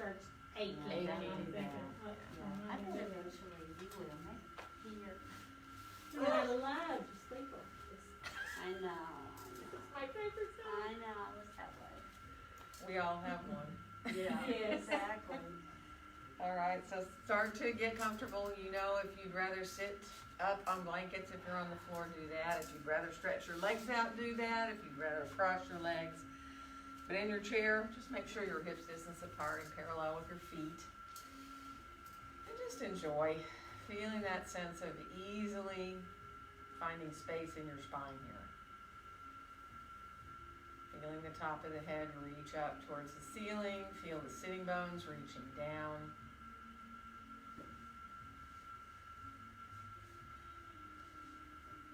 starts aching. Aching, I bet eventually you will make here. When I was alive, just think of this. I know. It's my favorite I song. know, I was that way. We all have one. Yeah, Yes. exactly. All right, so start to get comfortable. You know, if you'd rather sit up on blankets, if you're on the floor, do that. If you'd rather stretch your legs out, do that. If you'd rather cross your legs. But in your chair, just make sure you're hips distance apart and parallel with your feet. And just enjoy feeling that sense of easily finding space in your spine here. Feeling the top of the head reach up towards the ceiling. Feel the sitting bones reaching down.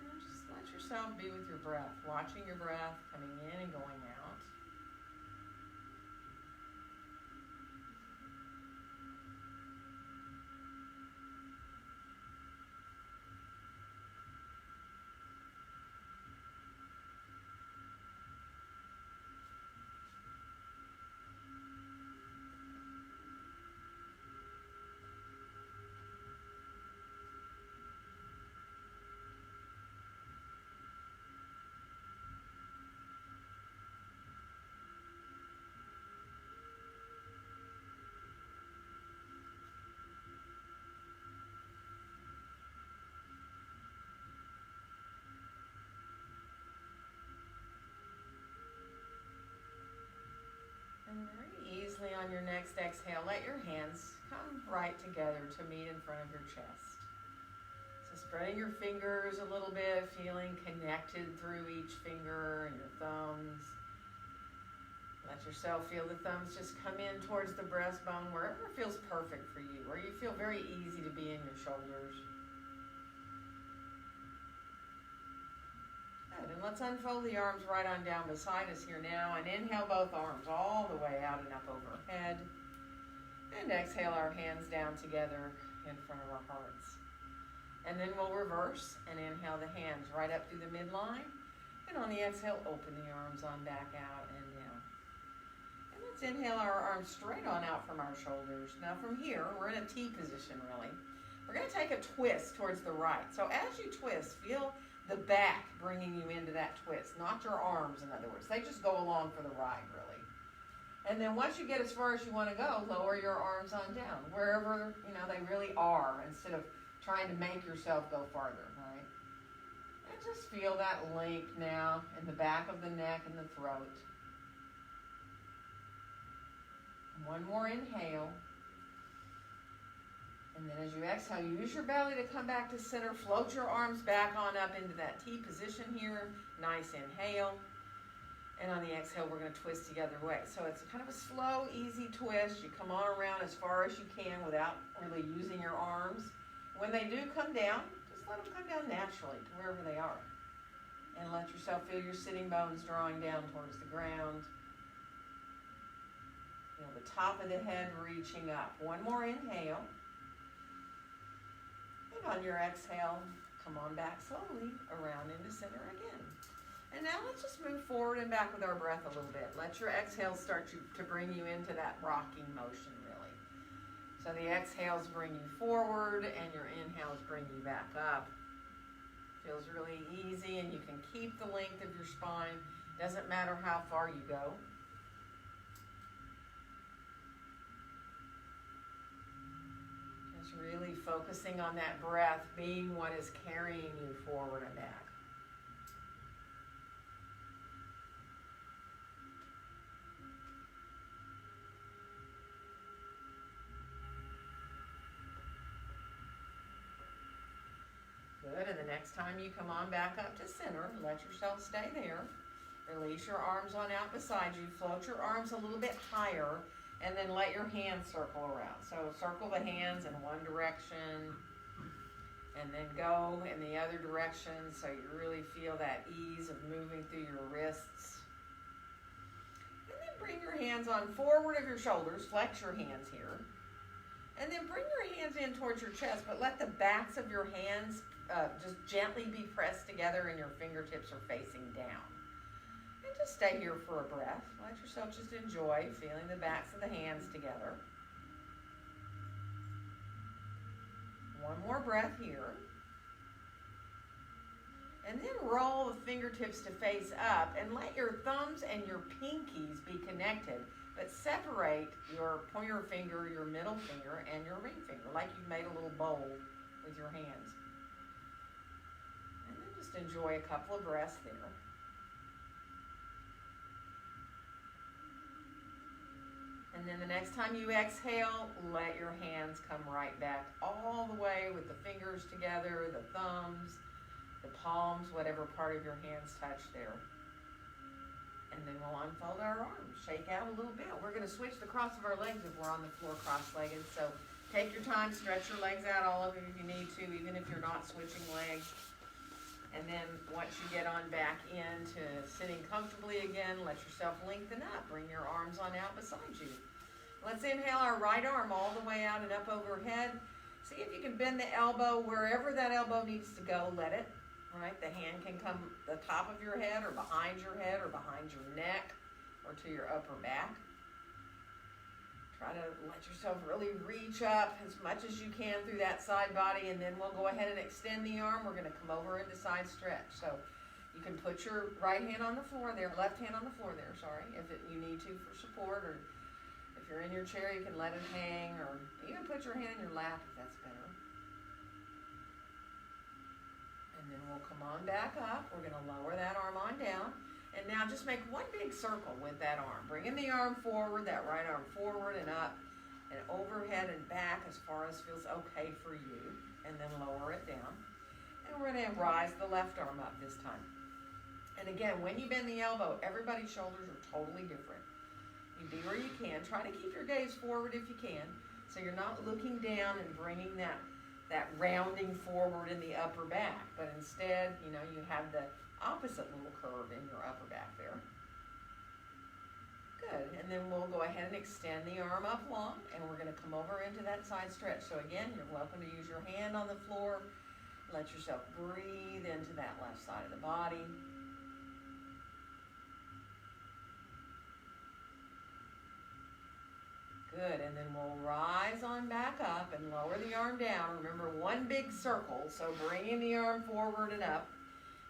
And just let yourself be with your breath, watching your breath coming in and going out. And very easily on your next exhale, let your hands come right together to meet in front of your chest. So spreading your fingers a little bit, feeling connected through each finger and your thumbs. Let yourself feel the thumbs just come in towards the breastbone, wherever feels perfect for you, where you feel very easy to be in your shoulders. Good, and let's unfold the arms right on down beside us here now, and inhale both arms all the way out and up overhead. And exhale our hands down together in front of our hearts. And then we'll reverse and inhale the hands right up through the midline. And on the exhale, open the arms on back out and down. And let's inhale our arms straight on out from our shoulders. Now from here, we're in a T position really. We're going to take a twist towards the right. So as you twist, feel the back bringing you into that twist, not your arms in other words. They just go along for the ride really. And then once you get as far as you want to go, lower your arms on down, wherever they really are, instead of trying to make yourself go farther, right? And just feel that length now in the back of the neck and the throat. One more inhale. And then as you exhale, use your belly to come back to center. Float your arms back on up into that T position here. Nice inhale. And on the exhale, we're going to twist the other way. So it's kind of a slow, easy twist. You come on around as far as you can without really using your arms. When they do come down, just let them come down naturally to wherever they are. And let yourself feel your sitting bones drawing down towards the ground. Feel the top of the head reaching up. One more inhale. And on your exhale, come on back slowly around into center again. And now let's just move forward and back with our breath a little bit. Let your exhales start to bring you into that rocking motion, really. So the exhales bring you forward and your inhales bring you back up. Feels really easy, and you can keep the length of your spine. Doesn't matter how far you go. Just really focusing on that breath being what is carrying you forward and back. Good, and the next time you come on back up to center, let yourself stay there. Release your arms on out beside you. Float your arms a little bit higher, and then let your hands circle around. So circle the hands in one direction, and then go in the other direction so you really feel that ease of moving through your wrists. And then bring your hands on forward of your shoulders. Flex your hands here. And then bring your hands in towards your chest, but let the backs of your hands just gently be pressed together and your fingertips are facing down. And just stay here for a breath. Let yourself just enjoy feeling the backs of the hands together. One more breath here. And then roll the fingertips to face up and let your thumbs and your pinkies be connected, but separate your pointer finger, your middle finger, and your ring finger, like you made a little bowl with your hands. And then just enjoy a couple of breaths there. And then the next time you exhale, let your hands come right back all the way with the fingers together, the thumbs, the palms, whatever part of your hands touch there. And then we'll unfold our arms, shake out a little bit. We're going to switch the cross of our legs if we're on the floor cross-legged. So take your time, stretch your legs out, all of you if you need to, even if you're not switching legs. And then once you get on back into sitting comfortably again, let yourself lengthen up. Bring your arms on out beside you. Let's inhale our right arm all the way out and up overhead. See if you can bend the elbow wherever that elbow needs to go, let it. Right, the hand can come the top of your head or behind your head or behind your neck or to your upper back. Try to let yourself really reach up as much as you can through that side body, and then we'll go ahead and extend the arm. We're going to come over into side stretch. So you can put your right hand on the floor there, left hand on the floor there, sorry, if you need to for support, or if you're in your chair, you can let it hang, or even put your hand in your lap if that's better. And then we'll come on back up. We're going to lower that arm on down. And now just make one big circle with that arm. Bringing the arm forward, that right arm forward and up and overhead and back as far as feels okay for you. And then lower it down. And we're going to rise the left arm up this time. And again, when you bend the elbow, everybody's shoulders are totally different. You be where you can. Try to keep your gaze forward if you can. So you're not looking down and bringing that rounding forward in the upper back, but instead, you have the opposite little curve in your upper back there. Good, and then we'll go ahead and extend the arm up long, and we're going to come over into that side stretch. So again, you're welcome to use your hand on the floor. Let yourself breathe into that left side of the body. Good, and then we'll rise on back up and lower the arm down. Remember, one big circle, so bringing the arm forward and up.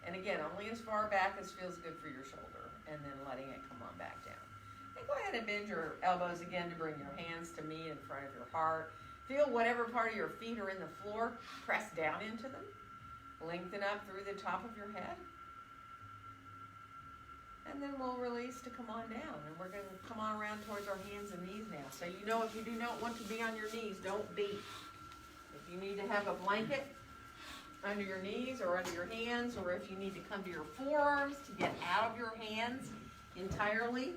And again, only as far back as feels good for your shoulder, and then letting it come on back down. And go ahead and bend your elbows again to bring your hands to meet in front of your heart. Feel whatever part of your feet are in the floor, press down into them. Lengthen up through the top of your head. And then we'll release to come on down. And we're going to come on around towards our hands and knees now. So if you do not want to be on your knees, don't be. If you need to have a blanket under your knees or under your hands, or if you need to come to your forearms to get out of your hands entirely,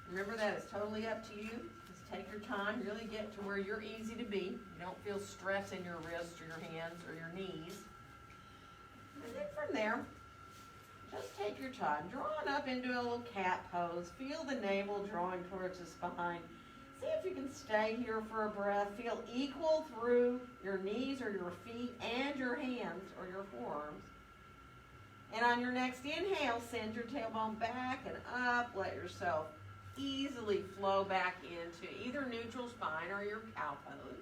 remember that it's totally up to you. Just take your time, really get to where you're easy to be. You don't feel stress in your wrists or your hands or your knees. And then from there, just take your time, drawing up into a little cat pose. Feel the navel drawing towards the spine. See if you can stay here for a breath. Feel equal through your knees or your feet and your hands or your forearms. And on your next inhale, send your tailbone back and up. Let yourself easily flow back into either neutral spine or your cow pose.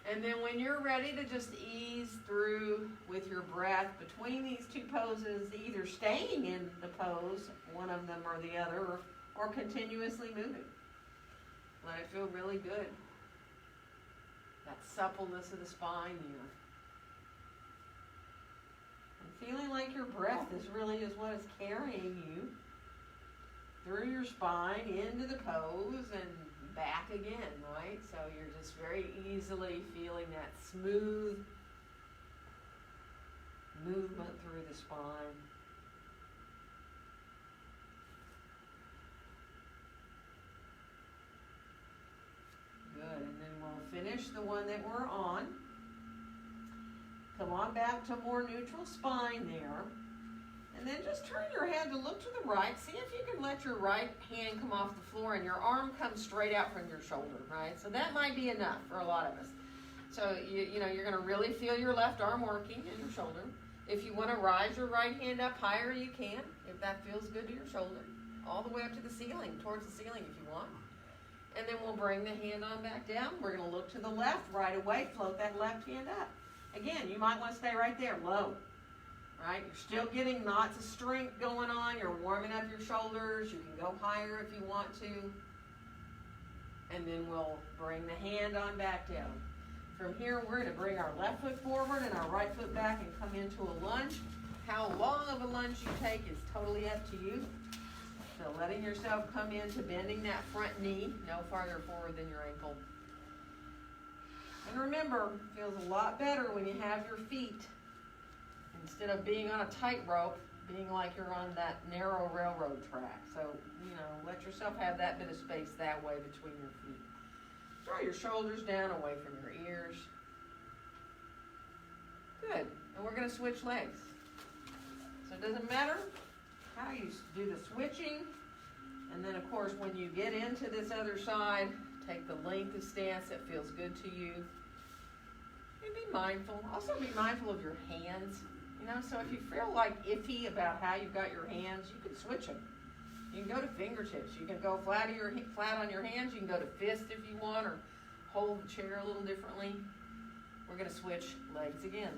And then when you're ready to just ease through with your breath between these two poses, either staying in the pose, one of them or the other, or continuously moving. Let it feel really good. That suppleness of the spine here. And feeling like your breath is what is carrying you through your spine into the pose and back again, right? So you're just very easily feeling that smooth movement through the spine. Good, and then we'll finish the one that we're on. Come on back to more neutral spine there. And then just turn your head to look to the right. See if you can let your right hand come off the floor and your arm come straight out from your shoulder, right? So that might be enough for a lot of us. So you're going to really feel your left arm working in your shoulder. If you want to rise your right hand up higher, you can, if that feels good to your shoulder. All the way up to the ceiling, towards the ceiling if you want. And then we'll bring the hand on back down. We're going to look to the left right away. Float that left hand up. Again, you might want to stay right there, low. Right? You're still getting lots of strength going on. You're warming up your shoulders. You can go higher if you want to. And then we'll bring the hand on back down. From here, we're going to bring our left foot forward and our right foot back and come into a lunge. How long of a lunge you take is totally up to you. So letting yourself come into bending that front knee, no farther forward than your ankle. And remember, it feels a lot better when you have your feet, instead of being on a tightrope, being like you're on that narrow railroad track. So, let yourself have that bit of space that way between your feet. Draw your shoulders down away from your ears. Good. And we're going to switch legs. So it doesn't matter how you do the switching. And then, of course, when you get into this other side, take the length of stance that feels good to you. And be mindful. Also be mindful of your hands. So if you feel like iffy about how you've got your hands, you can switch them. You can go to fingertips. You can go flat on your hands. You can go to fist if you want, or hold the chair a little differently. We're going to switch legs again.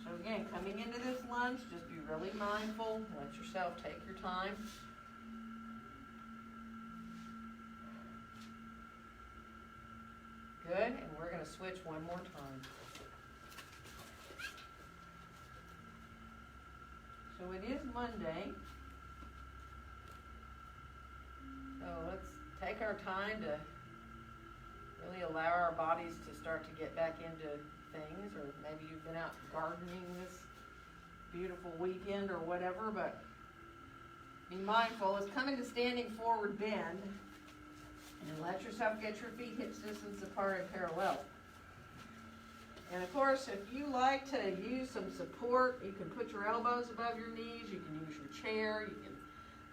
So again, coming into this lunge, just be really mindful. Let yourself take your time. Good, and we're going to switch one more time. So it is Monday. So let's take our time to really allow our bodies to start to get back into things, or maybe you've been out gardening this beautiful weekend or whatever, but be mindful. It's coming to standing forward bend, and let yourself get your feet hips distance apart and parallel. And of course, if you like to use some support, you can put your elbows above your knees, you can use your chair, you can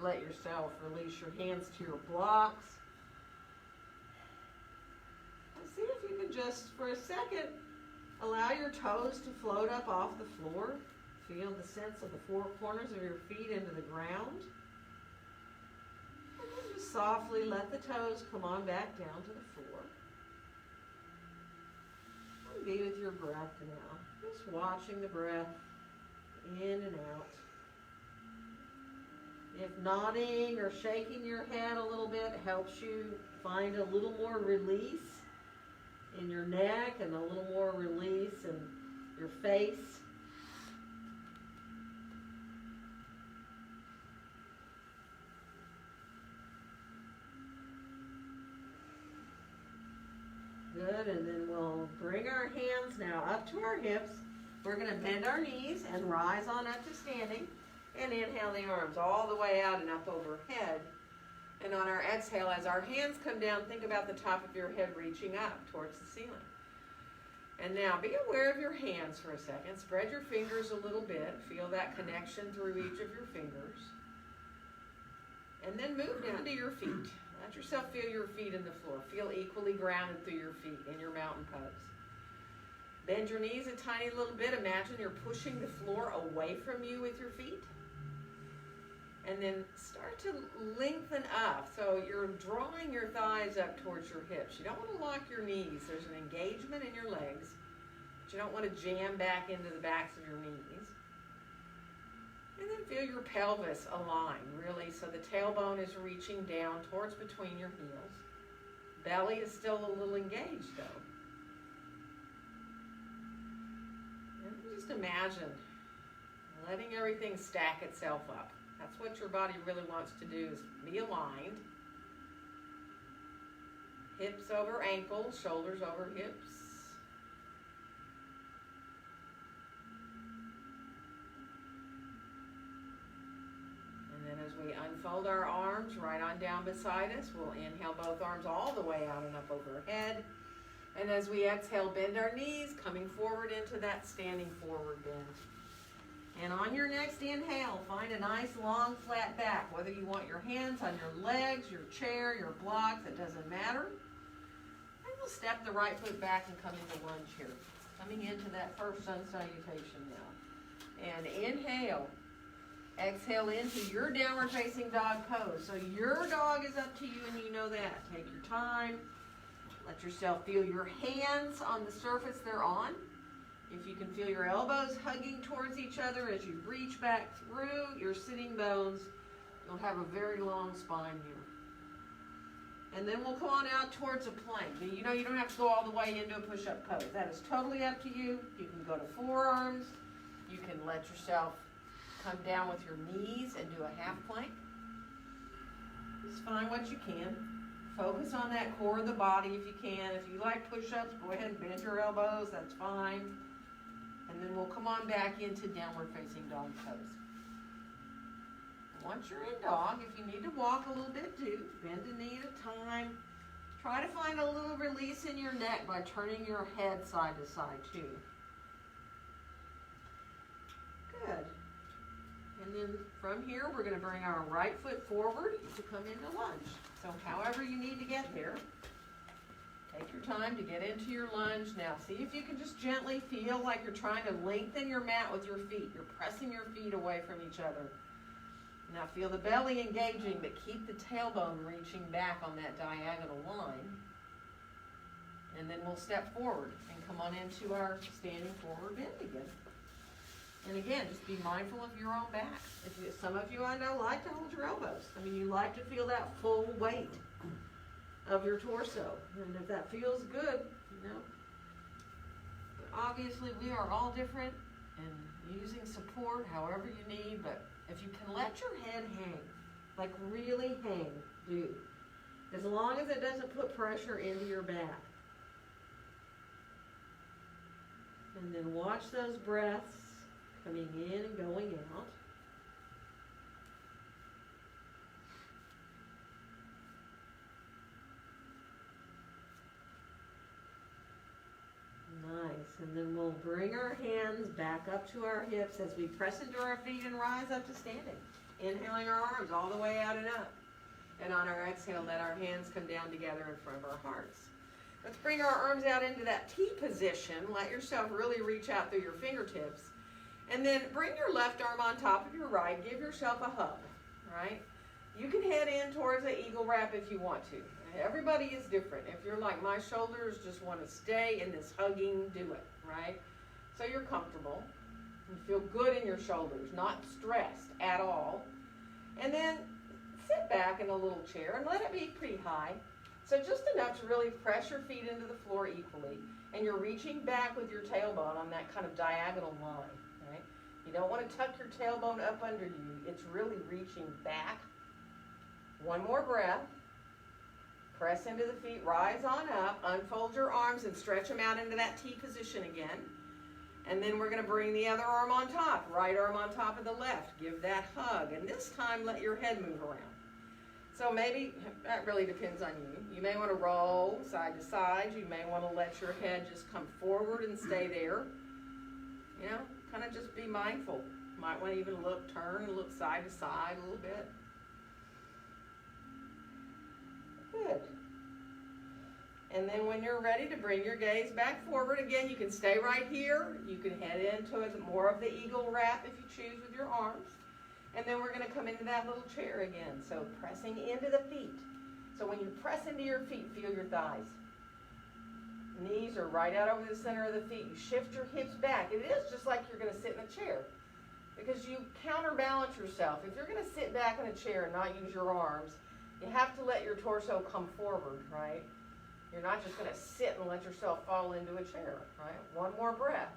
let yourself release your hands to your blocks. And see if you can just, for a second, allow your toes to float up off the floor. Feel the sense of the four corners of your feet into the ground. And then just softly let the toes come on back down to the floor. Be with your breath now. Just watching the breath in and out. If nodding or shaking your head a little bit helps you find a little more release in your neck and a little more release in your face. Good, and then we'll bring our hands now up to our hips. We're going to bend our knees and rise on up to standing. And inhale the arms all the way out and up overhead. And on our exhale, as our hands come down, think about the top of your head reaching up towards the ceiling. And now be aware of your hands for a second. Spread your fingers a little bit. Feel that connection through each of your fingers. And then move down to your feet. Let yourself feel your feet in the floor. Feel equally grounded through your feet in your mountain pose. Bend your knees a tiny little bit. Imagine you're pushing the floor away from you with your feet. And then start to lengthen up. So you're drawing your thighs up towards your hips. You don't want to lock your knees. There's an engagement in your legs, but you don't want to jam back into the backs of your knees. And then feel your pelvis align, really, so the tailbone is reaching down towards between your heels. Belly is still a little engaged, though. And just imagine letting everything stack itself up. That's what your body really wants to do, is be aligned. Hips over ankles, shoulders over hips. And then as we unfold our arms right on down beside us, we'll inhale both arms all the way out and up overhead. And as we exhale, bend our knees, coming forward into that standing forward bend. And on your next inhale, find a nice long flat back, whether you want your hands on your legs, your chair, your blocks, it doesn't matter. And we'll step the right foot back and come into lunge here. Coming into that first sun salutation now. And inhale. Exhale into your downward facing dog pose. So your dog is up to you and you know that. Take your time. Let yourself feel your hands on the surface they're on. If you can feel your elbows hugging towards each other as you reach back through your sitting bones, you'll have a very long spine here. And then we'll come on out towards a plank. You know, you don't have to go all the way into a push-up pose. That is totally up to you. You can go to forearms. You can let yourself come down with your knees and do a half plank. Just find what you can. Focus on that core of the body if you can. If you like push-ups, go ahead and bend your elbows. That's fine. And then we'll come on back into downward facing dog pose. Once you're in dog, if you need to walk a little bit, do. Bend a knee at a time. Try to find a little release in your neck by turning your head side to side too. Good. And then from here, we're going to bring our right foot forward to come into lunge. So however you need to get there, take your time to get into your lunge. Now see if you can just gently feel like you're trying to lengthen your mat with your feet. You're pressing your feet away from each other. Now feel the belly engaging, but keep the tailbone reaching back on that diagonal line. And then we'll step forward and come on into our standing forward bend again. And again, just be mindful of your own back. Some of you I know like to hold your elbows. I mean, you like to feel that full weight of your torso. And if that feels good, you know. But obviously, we are all different and using support however you need. But if you can let your head hang, like really hang, do. As long as it doesn't put pressure into your back. And then watch those breaths coming in and going out. Nice. And then we'll bring our hands back up to our hips as we press into our feet and rise up to standing. Inhaling our arms all the way out and up. And on our exhale, let our hands come down together in front of our hearts. Let's bring our arms out into that T position. Let yourself really reach out through your fingertips. And then bring your left arm on top of your right. Give yourself a hug, right? You can head in towards an eagle wrap if you want to. Everybody is different. If you're like my shoulders just want to stay in this hugging, do it, right? So you're comfortable. You feel good in your shoulders, not stressed at all. And then sit back in a little chair and let it be pretty high. So just enough to really press your feet into the floor equally. And you're reaching back with your tailbone on that kind of diagonal line. You don't want to tuck your tailbone up under you. It's really reaching back. One more breath. Press into the feet, rise on up, unfold your arms and stretch them out into that T position again. And then we're going to bring the other arm on top, right arm on top of the left. Give that hug. And this time let your head move around. So maybe, that really depends on you. You may want to roll side to side. You may want to let your head just come forward and stay there. You know? Kind of just be mindful. Might want to even turn, look side to side a little bit. Good. And then when you're ready to bring your gaze back forward, again, you can stay right here. You can head into more of the eagle wrap if you choose with your arms. And then we're going to come into that little chair again. So pressing into the feet. So when you press into your feet, feel your thighs. Knees are right out over the center of the feet. You shift your hips back. It is just like you're going to sit in a chair because you counterbalance yourself. If you're going to sit back in a chair and not use your arms, you have to let your torso come forward, right? You're not just going to sit and let yourself fall into a chair, right? One more breath.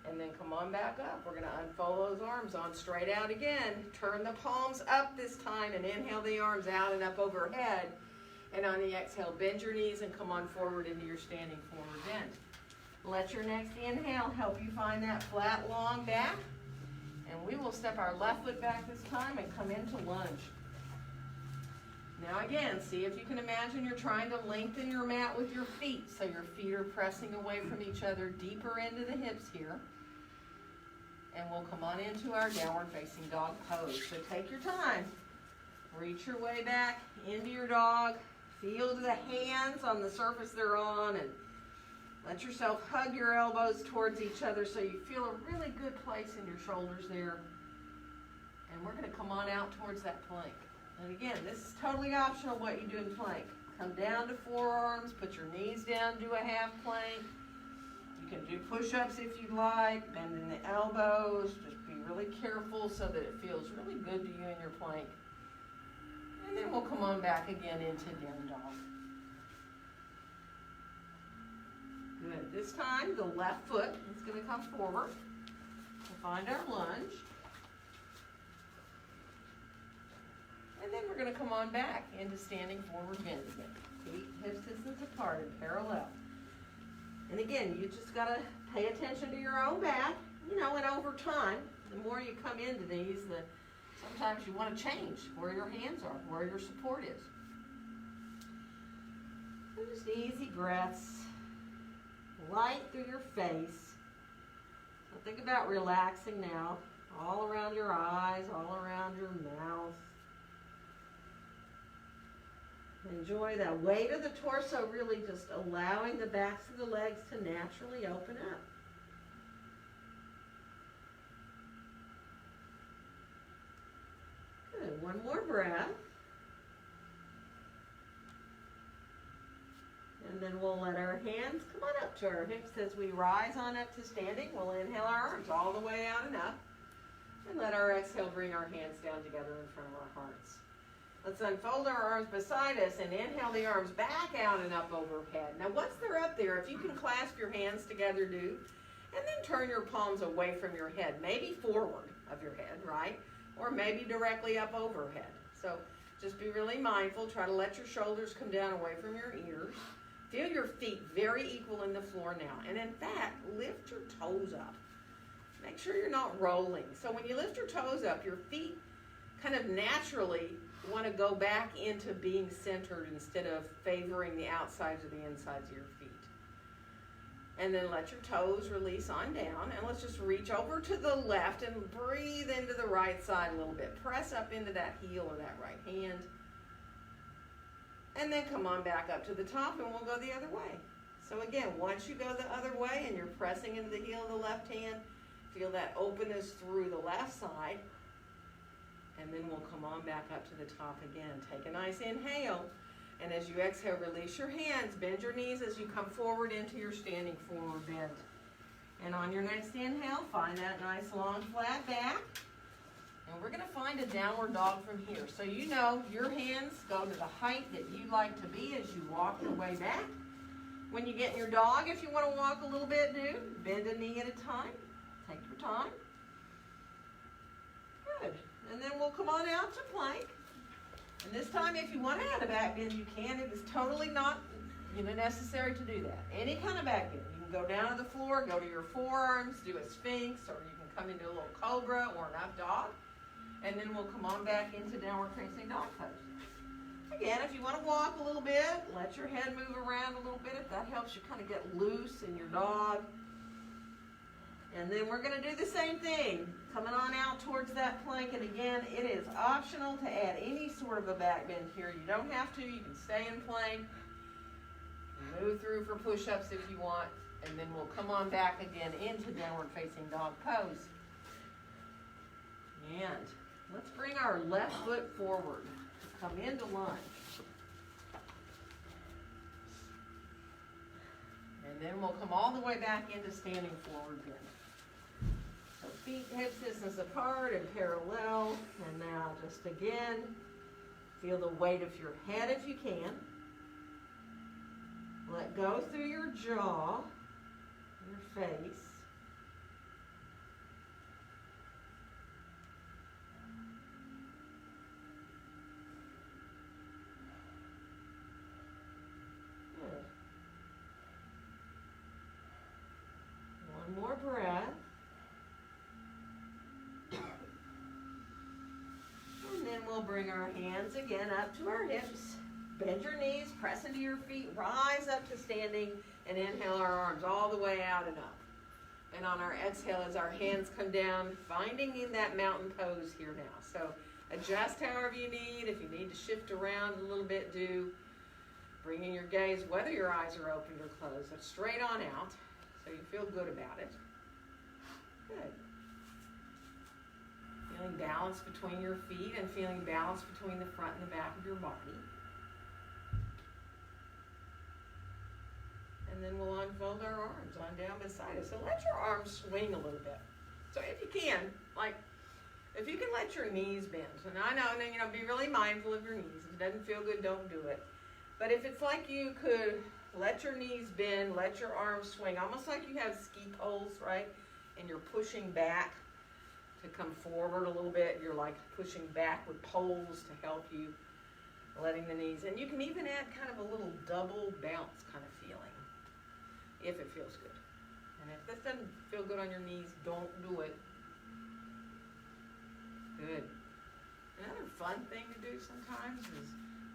And then come on back up. We're going to unfold those arms on straight out again. Turn the palms up this time and inhale the arms out and up overhead. And on the exhale, bend your knees and come on forward into your standing forward bend. Let your next inhale help you find that flat, long back. And we will step our left foot back this time and come into lunge. Now again, see if you can imagine you're trying to lengthen your mat with your feet. So your feet are pressing away from each other, deeper into the hips here. And we'll come on into our downward facing dog pose. So take your time. Reach your way back into your dog. Feel the hands on the surface they're on and let yourself hug your elbows towards each other so you feel a really good place in your shoulders there. we're going to come on out towards that plank. And again, this is totally optional what you do in plank. Come down to forearms, put your knees down, do a half plank. You can do push-ups if you'd like, bending the elbows. Just be really careful so that it feels really good to you in your plank. And then we'll come on back again into down dog. Good. This time, the left foot is going to come forward to find our lunge. And then we're going to come on back into standing forward bend again. Feet hip distance apart and parallel. And again, you just got to pay attention to your own back, and over time, the more you come into these, sometimes you want to change where your hands are, where your support is. So just easy breaths, light through your face. So think about relaxing now, all around your eyes, all around your mouth. Enjoy that weight of the torso, really just allowing the backs of the legs to naturally open up. Good. One more breath. And then we'll let our hands come on up to our hips as we rise on up to standing. We'll inhale our arms all the way out and up. And let our exhale bring our hands down together in front of our hearts. Let's unfold our arms beside us and inhale the arms back out and up overhead. Now once they're up there, if you can clasp your hands together, do. And then turn your palms away from your head, maybe forward of your head, right? Or maybe directly up overhead. So just be really mindful. Try to let your shoulders come down away from your ears. Feel your feet very equal in the floor now. And in fact, lift your toes up. Make sure you're not rolling. So when you lift your toes up, your feet kind of naturally want to go back into being centered instead of favoring the outsides or the insides of your feet. And then let your toes release on down. And let's just reach over to the left and breathe into the right side a little bit. Press up into that heel of that right hand. And then come on back up to the top and we'll go the other way. So again, once you go the other way and you're pressing into the heel of the left hand, feel that openness through the left side. And then we'll come on back up to the top again. Take a nice inhale. And as you exhale, release your hands. Bend your knees as you come forward into your standing forward bend. And on your next inhale, find that nice long flat back. And we're going to find a downward dog from here. So you know your hands go to the height that you like to be as you walk your way back. When you get in your dog, if you want to walk a little bit, do. Bend a knee at a time. Take your time. Good. And then we'll come on out to plank. And this time, if you want to add a back bend, you can. It is totally not necessary to do that. Any kind of back bend. You can go down to the floor, go to your forearms, do a sphinx, or you can come into a little cobra or an up dog. And then we'll come on back into downward facing dog pose. Again, if you want to walk a little bit, let your head move around a little bit. If that helps you kind of get loose in your dog. And then we're going to do the same thing. Coming on out towards that plank. And again, it is optional to add any sort of a back bend here. You don't have to. You can stay in plank. Move through for push-ups if you want. And then we'll come on back again into downward facing dog pose. And let's bring our left foot forward. Come into lunge. And then we'll come all the way back into standing forward bend. So feet hip distance apart and parallel. And now just again, feel the weight of your head if you can. Let go through your jaw, your face. Good. One more breath. And then we'll bring our hands again up to our hips. Bend your knees, press into your feet, rise up to standing, and inhale our arms all the way out and up. And on our exhale, as our hands come down, finding in that mountain pose here now. So adjust however you need. If you need to shift around a little bit, do. Bringing your gaze, whether your eyes are open or closed, so straight on out, so you feel good about it. Good. Feeling balance between your feet and feeling balance between the front and the back of your body. And then we'll unfold our arms on down beside us. So let your arms swing a little bit. So if you can, like, if you can let your knees bend, and I know, be really mindful of your knees. If it doesn't feel good, don't do it. But if it's like you could let your knees bend, let your arms swing, almost like you have ski poles, right? And you're pushing back to come forward a little bit. You're like pushing back with poles to help you, letting the knees. And you can even add kind of a little double bounce kind of feeling, if it feels good. And if this doesn't feel good on your knees, don't do it. Good. Another fun thing to do sometimes is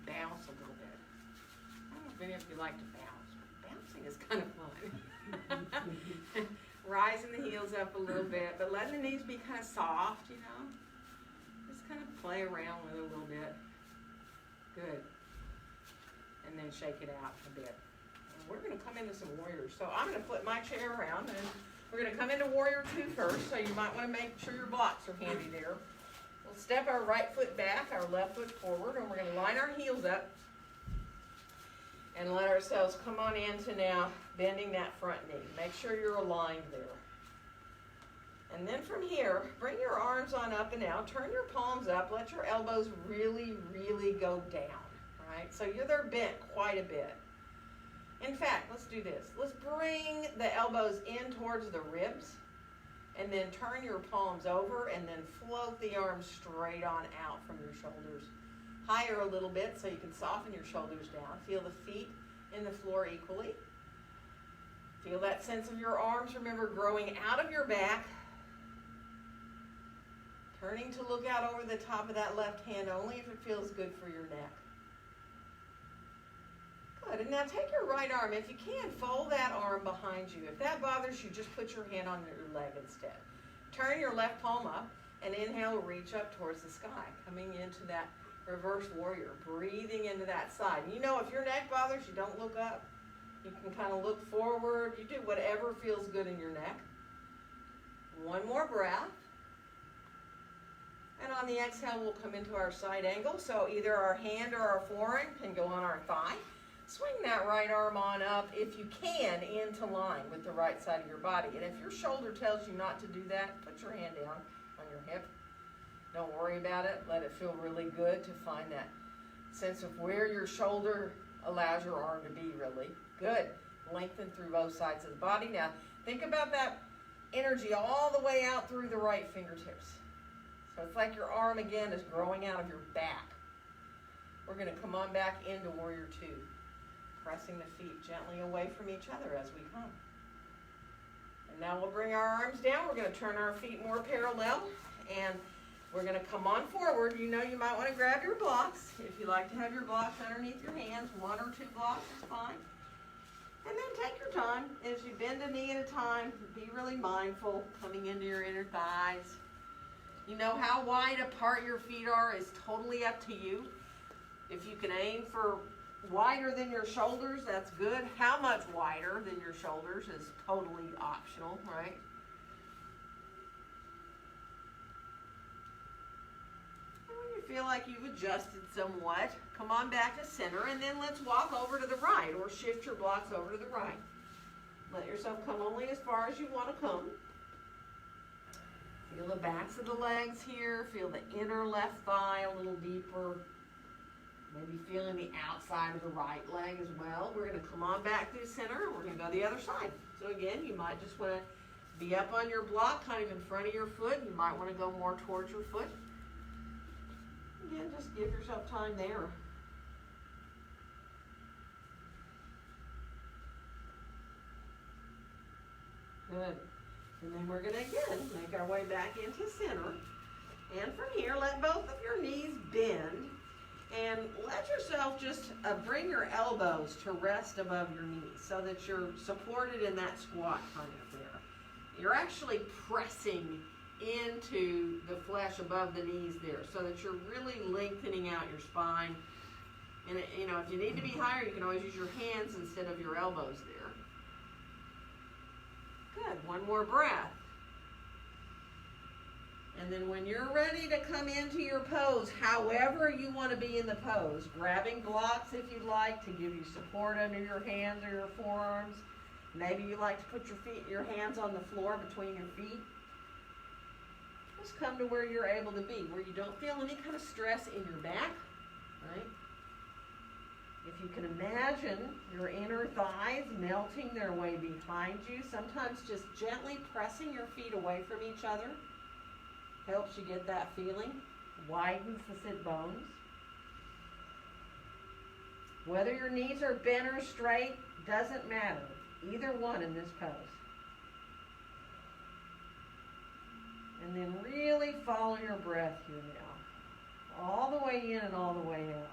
bounce a little bit. I don't know if any of you like to bounce, but bouncing is kind of fun. Rising the heels up a little bit, but letting the knees be kind of soft, Just kind of play around with it a little bit. Good. And then shake it out a bit. And we're going to come into some warriors. So I'm going to flip my chair around, and we're going to come into warrior 2 first, so you might want to make sure your blocks are handy there. We'll step our right foot back, our left foot forward, and we're going to line our heels up and let ourselves come on into now bending that front knee. Make sure you're aligned there. And then from here, bring your arms on up and out. Turn your palms up. Let your elbows really, really go down, right? So they're bent quite a bit. In fact, let's do this. Let's bring the elbows in towards the ribs, and then turn your palms over, and then float the arms straight on out from your shoulders. Higher a little bit so you can soften your shoulders down. Feel the feet in the floor equally. Feel that sense of your arms, remember, growing out of your back. Turning to look out over the top of that left hand only if it feels good for your neck. Good, and now take your right arm. If you can, fold that arm behind you. If that bothers you, just put your hand on your leg instead. Turn your left palm up, and inhale, reach up towards the sky, coming into that reverse warrior, breathing into that side. If your neck bothers you, don't look up. You can kind of look forward. You do whatever feels good in your neck. One more breath. And on the exhale, we'll come into our side angle. So either our hand or our forearm can go on our thigh. Swing that right arm on up, if you can, into line with the right side of your body. And if your shoulder tells you not to do that, put your hand down on your hip. Don't worry about it. Let it feel really good to find that sense of where your shoulder allows your arm to be really. Good. Lengthen through both sides of the body. Now, think about that energy all the way out through the right fingertips. So it's like your arm, again, is growing out of your back. We're going to come on back into warrior 2. Pressing the feet gently away from each other as we come. And now we'll bring our arms down. We're going to turn our feet more parallel. And we're going to come on forward. You might want to grab your blocks. If you like to have your blocks underneath your hands, 1 or 2 blocks is fine. And then take your time. As you bend a knee at a time, be really mindful coming into your inner thighs. How wide apart your feet are is totally up to you. If you can aim for wider than your shoulders, that's good. How much wider than your shoulders is totally optional, right? And when you feel like you've adjusted somewhat, come on back to center, and then let's walk over to the right, or shift your blocks over to the right. Let yourself come only as far as you want to come. Feel the backs of the legs here. Feel the inner left thigh a little deeper. Maybe feeling the outside of the right leg as well. We're going to come on back through center. We're going to go the other side. So again, you might just want to be up on your block, kind of in front of your foot. You might want to go more towards your foot. Again, just give yourself time there. Good. And then we're going to, again, make our way back into center. And from here, let both of your knees bend. And let yourself just bring your elbows to rest above your knees so that you're supported in that squat kind of there. You're actually pressing into the flesh above the knees there so that you're really lengthening out your spine. And, if you need to be higher, you can always use your hands instead of your elbows there. Good. One more breath. And then when you're ready to come into your pose, however you want to be in the pose, grabbing blocks if you'd like to give you support under your hands or your forearms. Maybe you like to put your hands on the floor between your feet. Just come to where you're able to be, where you don't feel any kind of stress in your back, right? If you can imagine your inner thighs melting their way behind you, sometimes just gently pressing your feet away from each other helps you get that feeling, widens the sit bones. Whether your knees are bent or straight, doesn't matter. Either one in this pose. And then really follow your breath here now. All the way in and all the way out.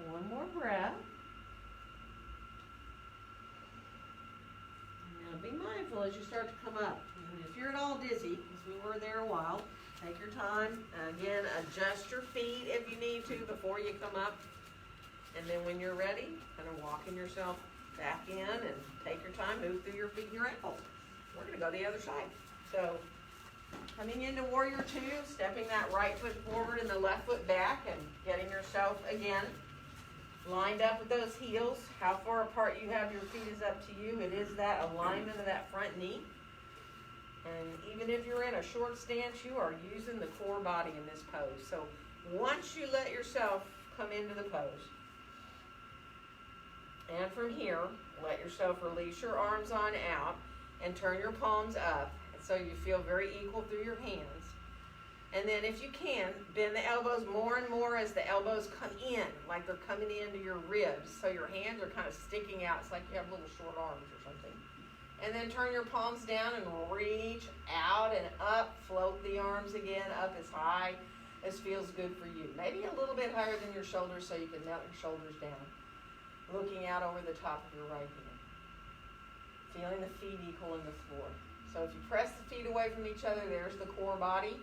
One more breath. Now be mindful as you start to come up. And if you're at all dizzy, because we were there a while, take your time. Again, adjust your feet if you need to before you come up. And then when you're ready, kind of walking yourself back in and take your time, move through your feet and your ankles. We're going to go the other side. So coming into Warrior Two, stepping that right foot forward and the left foot back and getting yourself again lined up with those heels. How far apart you have your feet is up to you. It is that alignment of that front knee. And even if you're in a short stance, you are using the core body in this pose. So once you let yourself come into the pose, and from here, let yourself release your arms on out and turn your palms up so you feel very equal through your hands. And then if you can, bend the elbows more and more as the elbows come in, like they're coming into your ribs. So your hands are kind of sticking out. It's like you have little short arms or something. And then turn your palms down and reach out and up. Float the arms again up as high as feels good for you. Maybe a little bit higher than your shoulders so you can melt your shoulders down. Looking out over the top of your right hand. Feeling the feet equal in the floor. So if you press the feet away from each other, there's the core body.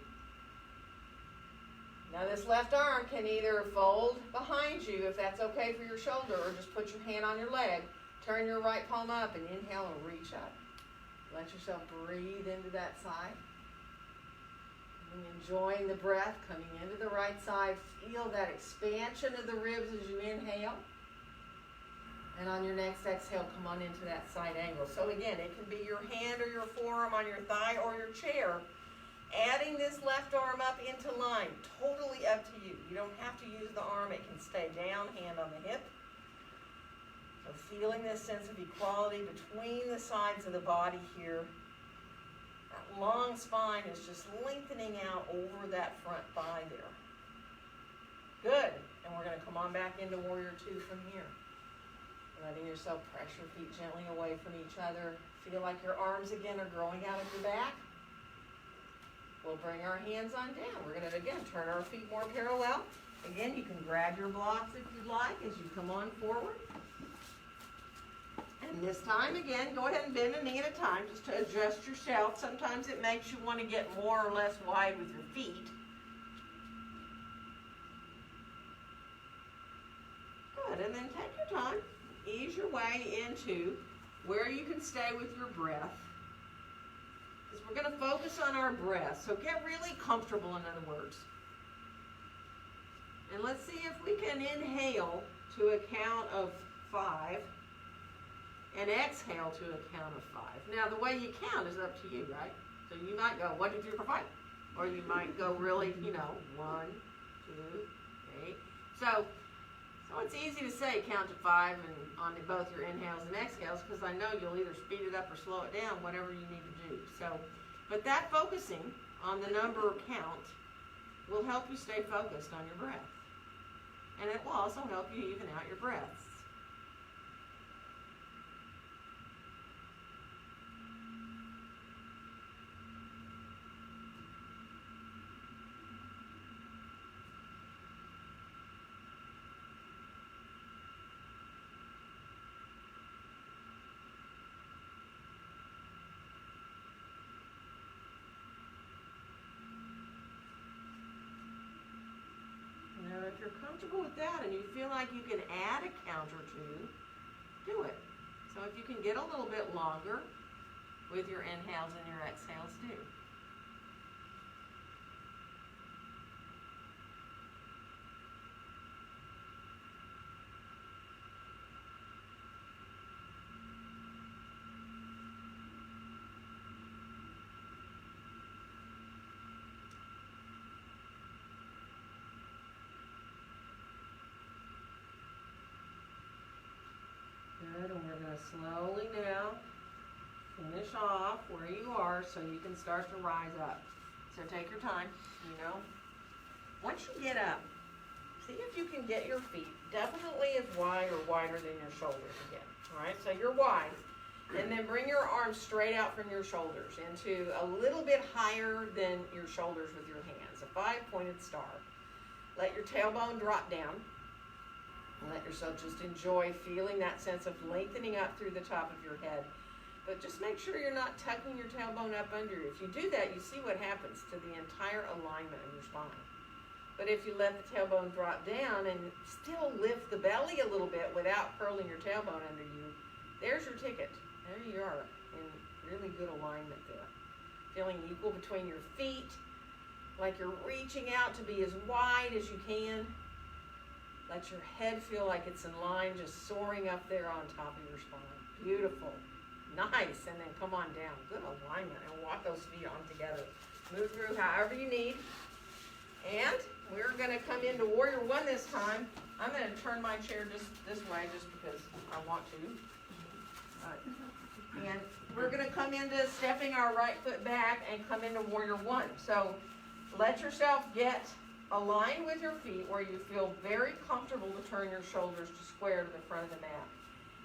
Now this left arm can either fold behind you if that's okay for your shoulder, or just put your hand on your leg. Turn your right palm up and inhale and reach up. Let yourself breathe into that side. And enjoying the breath coming into the right side. Feel that expansion of the ribs as you inhale. And on your next exhale, come on into that side angle. So again, it can be your hand or your forearm on your thigh or your chair. Adding this left arm up into line, totally up to you. You don't have to use the arm, it can stay down, hand on the hip. So feeling this sense of equality between the sides of the body here. That long spine is just lengthening out over that front thigh there. Good, and we're gonna come on back into Warrior Two from here. Letting yourself press your feet gently away from each other. Feel like your arms again are growing out of your back. We'll bring our hands on down. We're going to, again, turn our feet more parallel. Again, you can grab your blocks if you'd like as you come on forward. And this time, again, go ahead and bend a knee at a time just to adjust yourself. Sometimes it makes you want to get more or less wide with your feet. Good, and then take your time. Ease your way into where you can stay with your breath. We're going to focus on our breath, so get really comfortable, in other words. And let's see if we can inhale to a count of 5 and exhale to a count of 5. Now, the way you count is up to you, right? So you might go 1, 2, 3, 4, 5. Or you might go really, 1, 2, 3. So it's easy to say count to 5 and on both your inhales and exhales, because I know you'll either speed it up or slow it down, whatever you need to do. But that focusing on the number count will help you stay focused on your breath. And it will also help you even out your breaths. comfortable with that and you feel like you can add a count or two, do it. So if you can get a little bit longer with your inhales and your exhales, do. Good, and we're going to slowly now finish off where you are so you can start to rise up. So take your time, Once you get up, see if you can get your feet definitely as wide or wider than your shoulders again. All right, so you're wide. And then bring your arms straight out from your shoulders into a little bit higher than your shoulders with your hands, a 5-pointed star. Let your tailbone drop down. And let yourself just enjoy feeling that sense of lengthening up through the top of your head. But just make sure you're not tucking your tailbone up under you. If you do that, you see what happens to the entire alignment of your spine. But if you let the tailbone drop down and still lift the belly a little bit without curling your tailbone under you, there's your ticket. There you are in really good alignment there. Feeling equal between your feet, like you're reaching out to be as wide as you can. Let your head feel like it's in line, just soaring up there on top of your spine. Beautiful. Nice. And then come on down. Good alignment. And walk those feet on together. Move through however you need. And we're going to come into Warrior One this time. I'm going to turn my chair just this way just because I want to. And we're going to come into stepping our right foot back and come into Warrior One. So let yourself get aligned with your feet where you feel very comfortable to turn your shoulders to square to the front of the mat.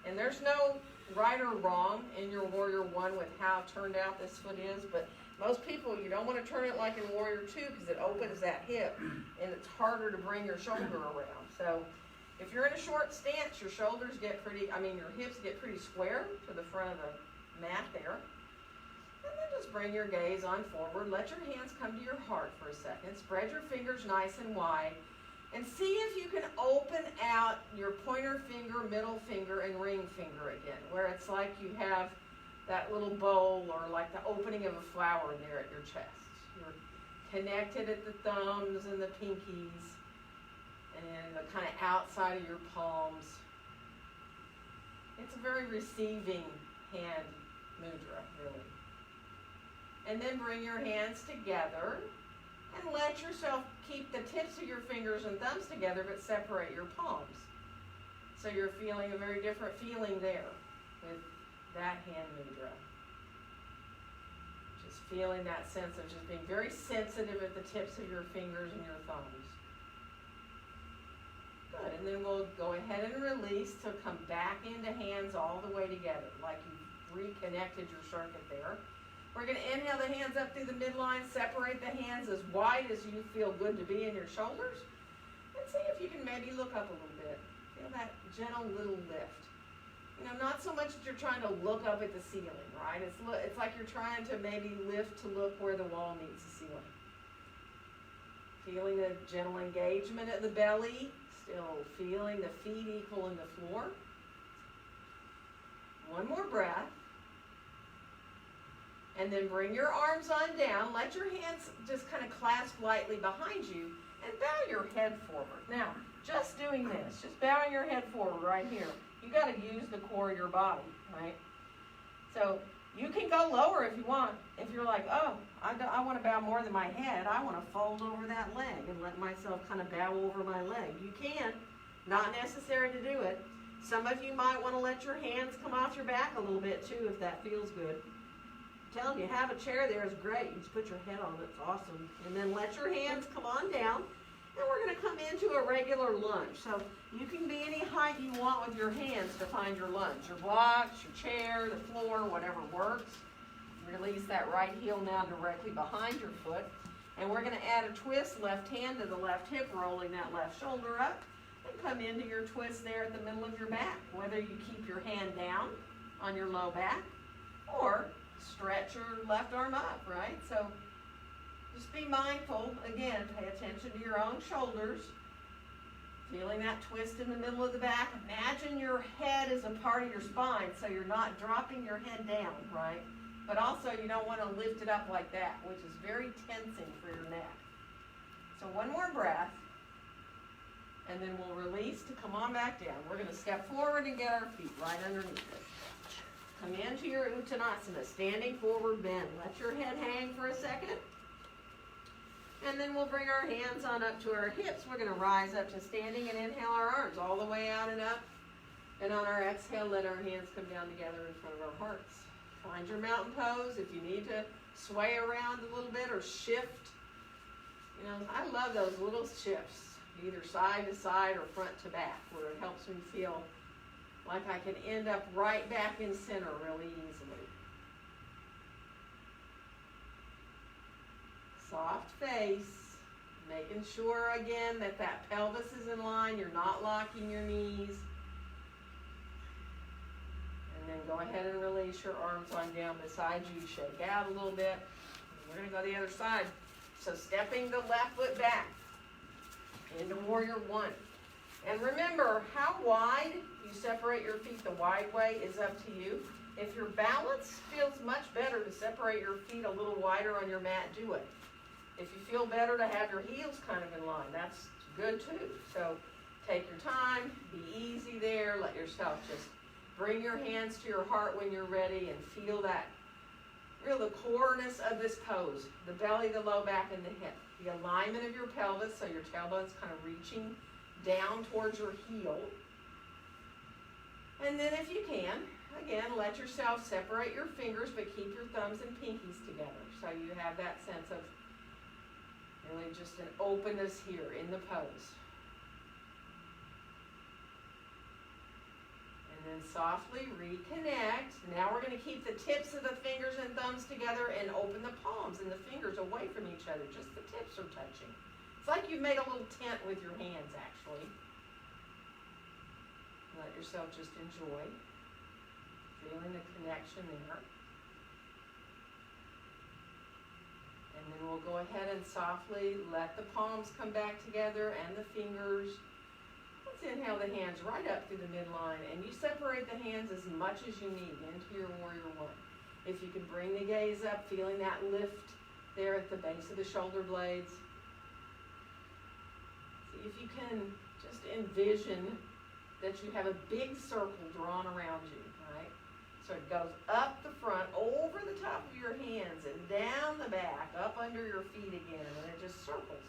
And there's no right or wrong in your Warrior One with how turned out this foot is, but most people, you don't want to turn it like in Warrior Two because it opens that hip and it's harder to bring your shoulder around. So if you're in a short stance, your shoulders get your hips get pretty square to the front of the mat there. And then just bring your gaze on forward. Let your hands come to your heart for a second. Spread your fingers nice and wide. And see if you can open out your pointer finger, middle finger, and ring finger again, where it's like you have that little bowl or like the opening of a flower there at your chest. You're connected at the thumbs and the pinkies and the kind of outside of your palms. It's a very receiving hand mudra, really. And then bring your hands together and let yourself keep the tips of your fingers and thumbs together but separate your palms. So you're feeling a very different feeling there with that hand mudra. Just feeling that sense of just being very sensitive at the tips of your fingers and your thumbs. Good, and then we'll go ahead and release to come back into hands all the way together, like you've reconnected your circuit there. We're going to inhale the hands up through the midline, separate the hands as wide as you feel good to be in your shoulders, and see if you can maybe look up a little bit. Feel that gentle little lift. Not so much that you're trying to look up at the ceiling, right? It's like you're trying to maybe lift to look where the wall meets the ceiling. Feeling a gentle engagement at the belly, still feeling the feet equal in the floor. One more breath. And then bring your arms on down. Let your hands just kind of clasp lightly behind you and bow your head forward. Now, just doing this, just bowing your head forward right here. You got to use the core of your body, right? So you can go lower if you want. If you're like, oh, I want to bow more than my head, I want to fold over that leg and let myself kind of bow over my leg. You can. Not necessary to do it. Some of you might want to let your hands come off your back a little bit too if that feels good. I'm telling you, have a chair there is great. You just put your head on it. It's awesome. And then let your hands come on down. And we're going to come into a regular lunge. So you can be any height you want with your hands to find your lunge. Your blocks, your chair, the floor, whatever works. Release that right heel now directly behind your foot. And we're going to add a twist, left hand to the left hip, rolling that left shoulder up. And come into your twist there at the middle of your back. Whether you keep your hand down on your low back or stretch your left arm up, right? So just be mindful. Again, pay attention to your own shoulders. Feeling that twist in the middle of the back. Imagine your head is a part of your spine, so you're not dropping your head down, right? But also you don't want to lift it up like that, which is very tensing for your neck. So one more breath, and then we'll release to come on back down. We're going to step forward and get our feet right underneath us. Come into your Uttanasana, standing forward bend. Let your head hang for a second. And then we'll bring our hands on up to our hips. We're going to rise up to standing and inhale our arms all the way out and up. And on our exhale, let our hands come down together in front of our hearts. Find your mountain pose. If you need to sway around a little bit or shift, you know, I love those little shifts, either side to side or front to back, where it helps me feel like I can end up right back in center really easily. Soft face, making sure again that that pelvis is in line, you're not locking your knees. And then go ahead and release your arms on down beside you, shake out a little bit. We're going to go the other side. So stepping the left foot back into warrior one. And remember, how wide you separate your feet the wide way is up to you. If your balance feels much better to separate your feet a little wider on your mat, do it. If you feel better to have your heels kind of in line, that's good too. So take your time, be easy there, let yourself just bring your hands to your heart when you're ready and feel that, the coreness of this pose, the belly, the low back, and the hip. The alignment of your pelvis, so your tailbone's kind of reaching down towards your heel. And then if you can, again, let yourself separate your fingers, but keep your thumbs and pinkies together. So you have that sense of really just an openness here in the pose. And then softly reconnect. Now we're going to keep the tips of the fingers and thumbs together and open the palms and the fingers away from each other. Just the tips are touching. It's like you've made a little tent with your hands, actually. Let yourself just enjoy feeling the connection there. And then we'll go ahead and softly let the palms come back together and the fingers. Let's inhale the hands right up through the midline, and you separate the hands as much as you need into your warrior one. If you can bring the gaze up, feeling that lift there at the base of the shoulder blades. See if you can just envision that you have a big circle drawn around you, right? So it goes up the front, over the top of your hands, and down the back, up under your feet again, and it just circles.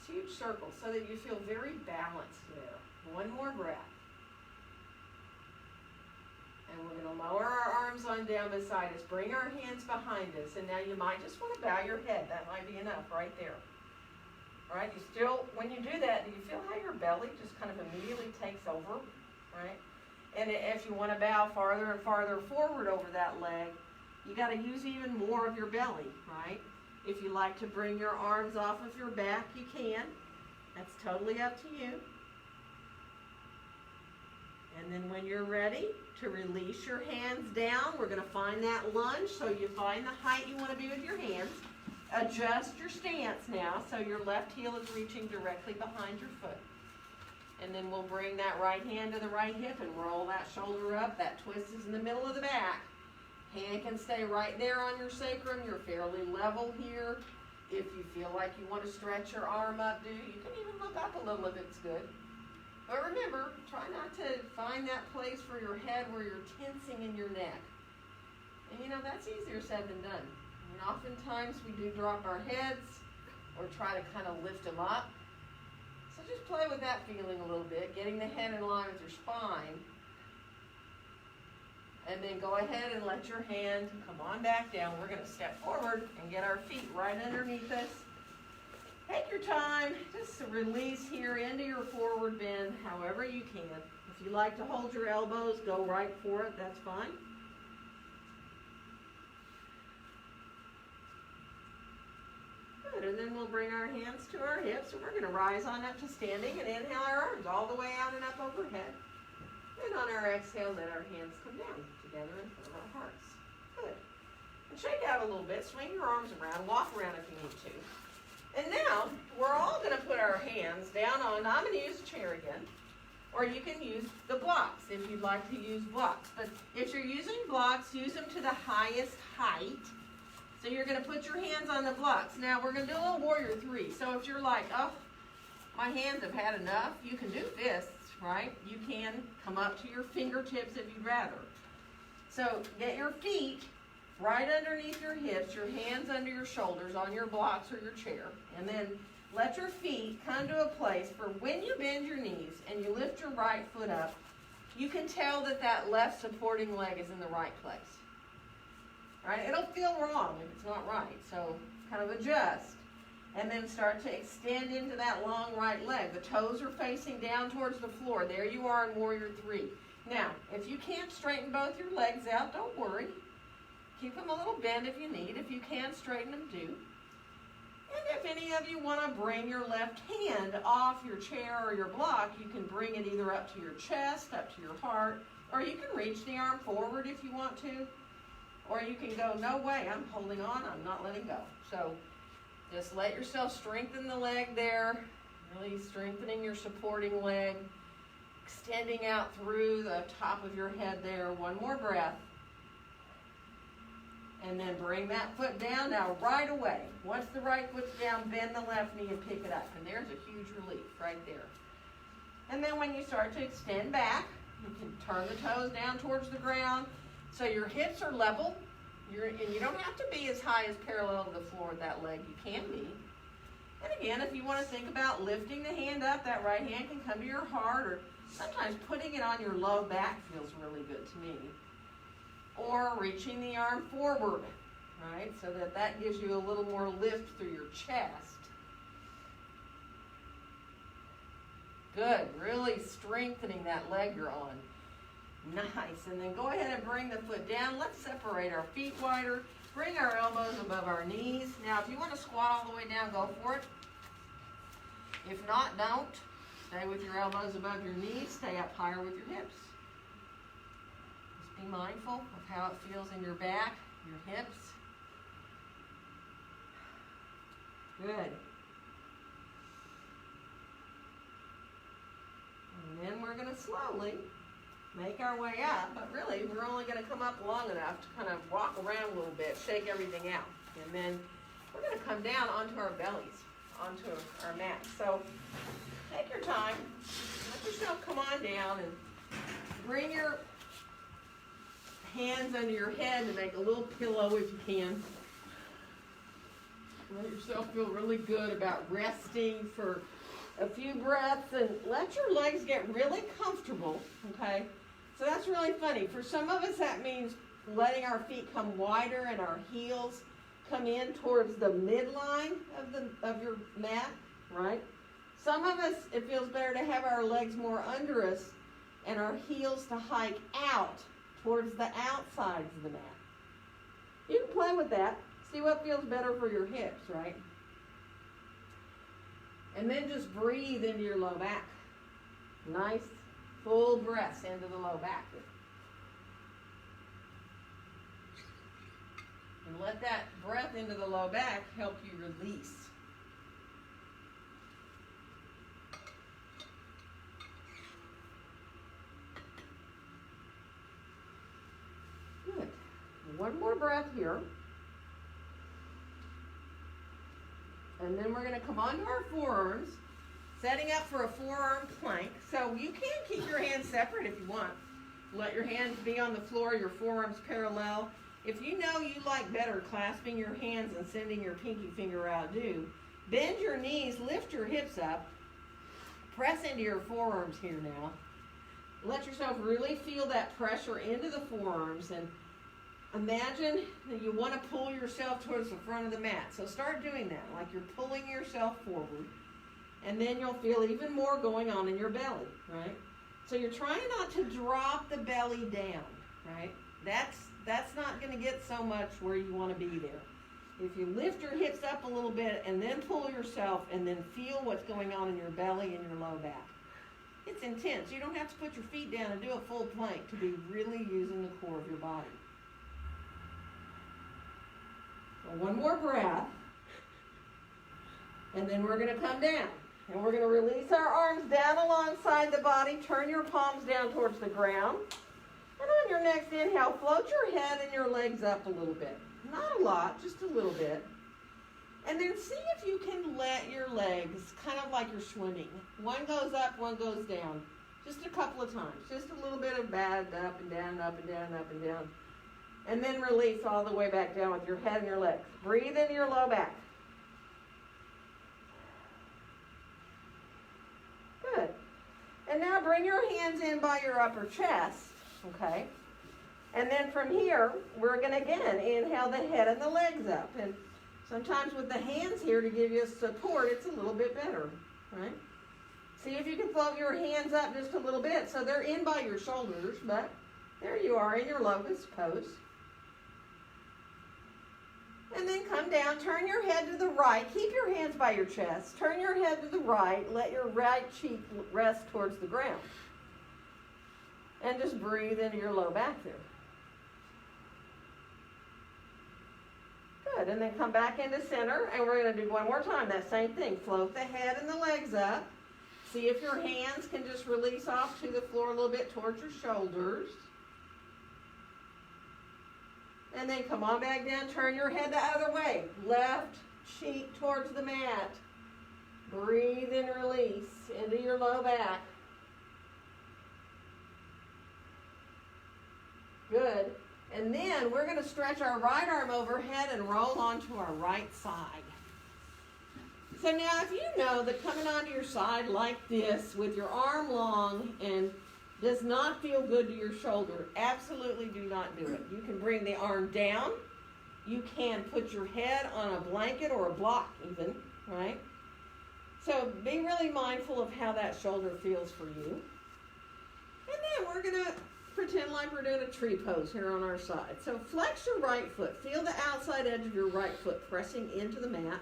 This huge circle, so that you feel very balanced there. One more breath. And we're going to lower our arms on down beside us. Bring our hands behind us, and now you might just want to bow your head. That might be enough right there. All right, you still, when you do that, do you feel how your belly just kind of immediately takes over, right? And if you want to bow farther and farther forward over that leg, you got to use even more of your belly, right? If you like to bring your arms off of your back, you can. That's totally up to you. And then when you're ready to release your hands down, we're going to find that lunge. So you find the height you want to be with your hands. Adjust your stance now so your left heel is reaching directly behind your foot. And then we'll bring that right hand to the right hip and roll that shoulder up. That twist is in the middle of the back. Hand can stay right there on your sacrum. You're fairly level here. If you feel like you want to stretch your arm up, you can even look up a little if it's good. But remember, try not to find that place for your head where you're tensing in your neck. And you know, that's easier said than done. And oftentimes we do drop our heads or try to kind of lift them up. So just play with that feeling a little bit, getting the head in line with your spine. And then go ahead and let your hand come on back down. We're going to step forward and get our feet right underneath us. Take your time just to release here into your forward bend however you can. If you like to hold your elbows, go right for it. That's fine. Good, and then we'll bring our hands to our hips, and we're going to rise on up to standing and inhale our arms all the way out and up overhead. And on our exhale, let our hands come down together in front of our hearts. Good. And shake out a little bit. Swing your arms around. Walk around if you need to. And now, we're all gonna put our hands down on, I'm gonna use a chair again, or you can use the blocks if you'd like to use blocks. But if you're using blocks, use them to the highest height. So you're gonna put your hands on the blocks. Now we're gonna do a little warrior three. So if you're like, oh, my hands have had enough, you can do fists, right? You can come up to your fingertips if you'd rather. So get your feet right underneath your hips, your hands under your shoulders on your blocks or your chair, and then let your feet come to a place for when you bend your knees and you lift your right foot up, you can tell that that left supporting leg is in the right place. Right? It'll feel wrong if it's not right, so kind of adjust. And then start to extend into that long right leg. The toes are facing down towards the floor. There you are in warrior three. Now, if you can't straighten both your legs out, don't worry. Keep them a little bent if you need. If you can, straighten them, do. And if any of you want to bring your left hand off your chair or your block, you can bring it either up to your chest, up to your heart, or you can reach the arm forward if you want to. Or you can go, no way, I'm holding on, I'm not letting go. So just let yourself strengthen the leg there, really strengthening your supporting leg, extending out through the top of your head there. One more breath. And then bring that foot down. Now right away, once the right foot's down, bend the left knee and pick it up. And there's a huge relief right there. And then when you start to extend back, you can turn the toes down towards the ground. So your hips are level, and you don't have to be as high as parallel to the floor with that leg. You can be. And again, if you want to think about lifting the hand up, that right hand can come to your heart, or sometimes putting it on your low back feels really good to me. Or reaching the arm forward, right? So that gives you a little more lift through your chest. Good, really strengthening that leg you're on. Nice, and then go ahead and bring the foot down. Let's separate our feet wider. Bring our elbows above our knees. Now, if you want to squat all the way down, go for it. If not, don't. Stay with your elbows above your knees. Stay up higher with your hips. Just be mindful of how it feels in your back, your hips. Good. And then we're going to slowly make our way up, but really we're only going to come up long enough to kind of walk around a little bit, shake everything out. And then we're going to come down onto our bellies, onto our mat. So take your time, let yourself come on down and bring your hands under your head to make a little pillow if you can. Let yourself feel really good about resting for a few breaths and let your legs get really comfortable, okay? So that's really funny. For some of us, that means letting our feet come wider and our heels come in towards the midline of your mat, right? Some of us, it feels better to have our legs more under us and our heels to hike out towards the outsides of the mat. You can play with that. See what feels better for your hips, right? And then just breathe into your low back. Nice, full breaths into the low back. And let that breath into the low back help you release. Good. One more breath here. And then we're going to come onto our forearms, setting up for a forearm plank. So you can keep your hands separate if you want. Let your hands be on the floor, your forearms parallel. If you know you like better clasping your hands and sending your pinky finger out, do. Bend your knees, lift your hips up, press into your forearms here now. Let yourself really feel that pressure into the forearms, and imagine that you want to pull yourself towards the front of the mat. So start doing that, like you're pulling yourself forward. And then you'll feel even more going on in your belly, right? So you're trying not to drop the belly down, right? That's not going to get so much where you want to be there. If you lift your hips up a little bit and then pull yourself and then feel what's going on in your belly and your low back. It's intense. You don't have to put your feet down and do a full plank to be really using the core of your body. So one more breath. And then we're going to come down. And we're going to release our arms down alongside the body. Turn your palms down towards the ground. And on your next inhale, float your head and your legs up a little bit. Not a lot, just a little bit. And then see if you can let your legs, kind of like you're swimming. One goes up, one goes down. Just a couple of times. Just a little bit of bad up and down, up and down, up and down. And then release all the way back down with your head and your legs. Breathe into your low back. Good. And now bring your hands in by your upper chest, okay? And then from here, we're going to again inhale the head and the legs up. And sometimes with the hands here to give you support, it's a little bit better, right? See if you can float your hands up just a little bit so they're in by your shoulders, but there you are in your locust pose. And then come down, turn your head to the right. Keep your hands by your chest. Turn your head to the right. Let your right cheek rest towards the ground. And just breathe into your low back there. Good. And then come back into center. And we're going to do one more time. That same thing. Float the head and the legs up. See if your hands can just release off to the floor a little bit towards your shoulders. And then come on back down, turn your head the other way. Left cheek towards the mat. Breathe and release into your low back. Good. And then we're going to stretch our right arm overhead and roll onto our right side. So now if you know that coming onto your side like this with your arm long and does not feel good to your shoulder, absolutely do not do it. You can bring the arm down. You can put your head on a blanket or a block even, right? So be really mindful of how that shoulder feels for you. And then we're going to pretend like we're doing a tree pose here on our side. So flex your right foot. Feel the outside edge of your right foot pressing into the mat.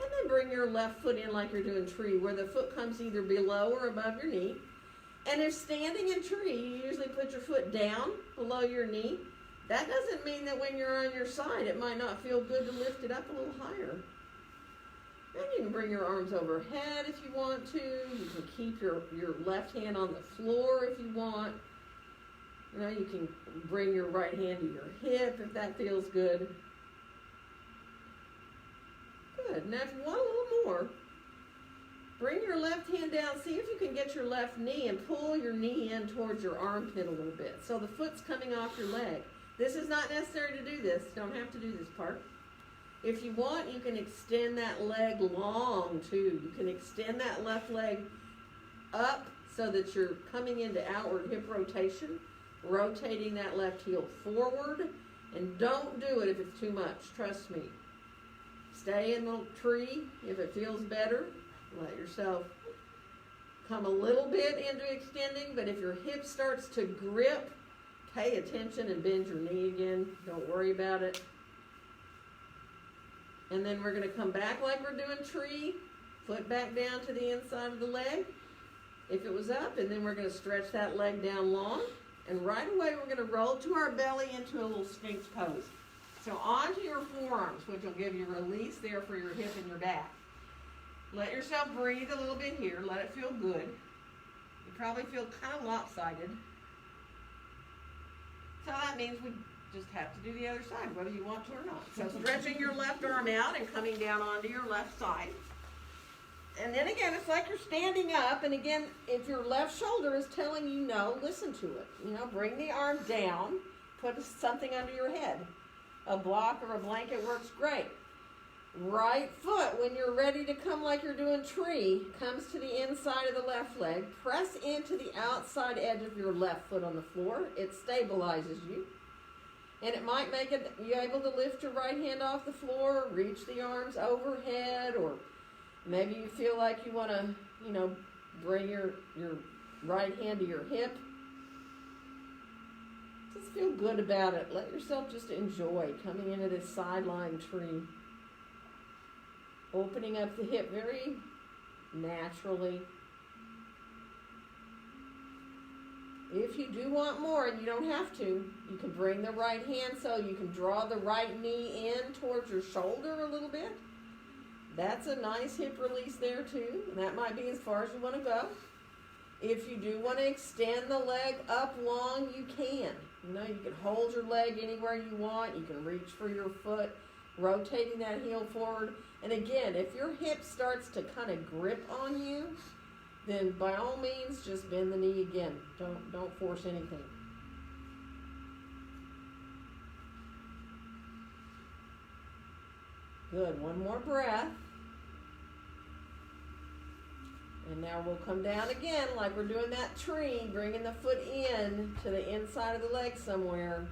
And then bring your left foot in like you're doing tree, where the foot comes either below or above your knee. And if standing in tree, you usually put your foot down below your knee. That doesn't mean that when you're on your side, it might not feel good to lift it up a little higher. And you can bring your arms overhead if you want to. You can keep your left hand on the floor if you want. You know, you can bring your right hand to your hip if that feels good. Good. Now if you want a little more, bring your left hand down. See if you can get your left knee and pull your knee in towards your armpit a little bit. So the foot's coming off your leg. This is not necessary to do this. You don't have to do this part. If you want, you can extend that leg long too. You can extend that left leg up so that you're coming into outward hip rotation, rotating that left heel forward. And don't do it if it's too much. Trust me. Stay in the tree if it feels better. Let yourself come a little bit into extending, but if your hip starts to grip, pay attention and bend your knee again. Don't worry about it. And then we're going to come back like we're doing tree, foot back down to the inside of the leg, if it was up, and then we're going to stretch that leg down long, and right away we're going to roll to our belly into a little Sphinx pose. So onto your forearms, which will give you release there for your hip and your back. Let yourself breathe a little bit here. Let it feel good. You probably feel kind of lopsided. So that means we just have to do the other side, whether you want to or not. So stretching your left arm out and coming down onto your left side. And then again, it's like you're standing up. And again, if your left shoulder is telling you no, listen to it. You know, bring the arm down. Put something under your head. A block or a blanket works great. Right foot, when you're ready to come like you're doing tree, comes to the inside of the left leg. Press into the outside edge of your left foot on the floor. It stabilizes you. And it might make it you able to lift your right hand off the floor, reach the arms overhead, or maybe you feel like you want to, you know, bring your right hand to your hip. Just feel good about it. Let yourself just enjoy coming into this sideline tree. Opening up the hip very naturally. If you do want more, and you don't have to, you can bring the right hand so you can draw the right knee in towards your shoulder a little bit. That's a nice hip release there too. And that might be as far as you want to go. If you do want to extend the leg up long, you can. You know, you can hold your leg anywhere you want. You can reach for your foot, rotating that heel forward. And again, if your hip starts to kind of grip on you, then by all means, just bend the knee again. Don't force anything. Good, one more breath. And now we'll come down again like we're doing that tree, bringing the foot in to the inside of the leg somewhere.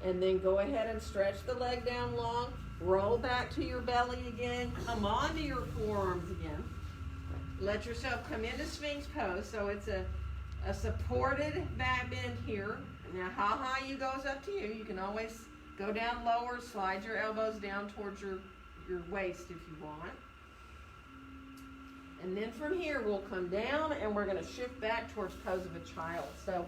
And then go ahead and stretch the leg down long. Roll back to your belly again. Come onto your forearms again. Let yourself come into Sphinx pose. So it's a supported back bend here. Now how high you go is up to you. You can always go down lower, slide your elbows down towards your waist if you want. And then from here, we'll come down and we're going to shift back towards pose of a child. So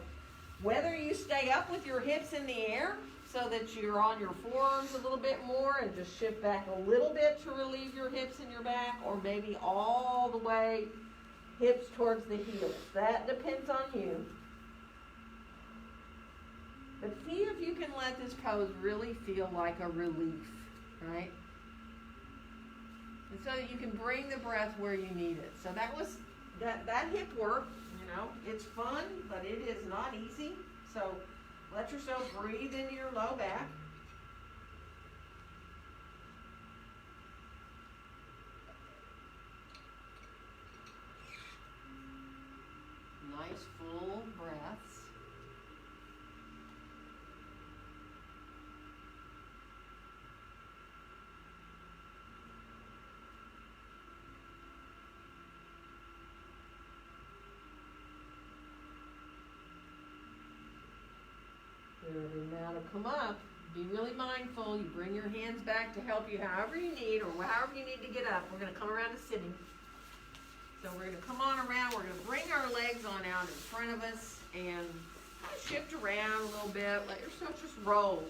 whether you stay up with your hips in the air so that you're on your forearms a little bit more and just shift back a little bit to relieve your hips and your back, or maybe all the way hips towards the heels. That depends on you. But see if you can let this pose really feel like a relief, right? And so that you can bring the breath where you need it. So that was that hip work, you know, it's fun, but it is not easy. So let yourself breathe into your low back. Nice full breaths. Good. Now to come up, be really mindful. You bring your hands back to help you however you need, or however you need to get up. We're going to come around to sitting. So we're going to come on around. We're going to bring our legs on out in front of us and shift around a little bit. Let yourself just roll.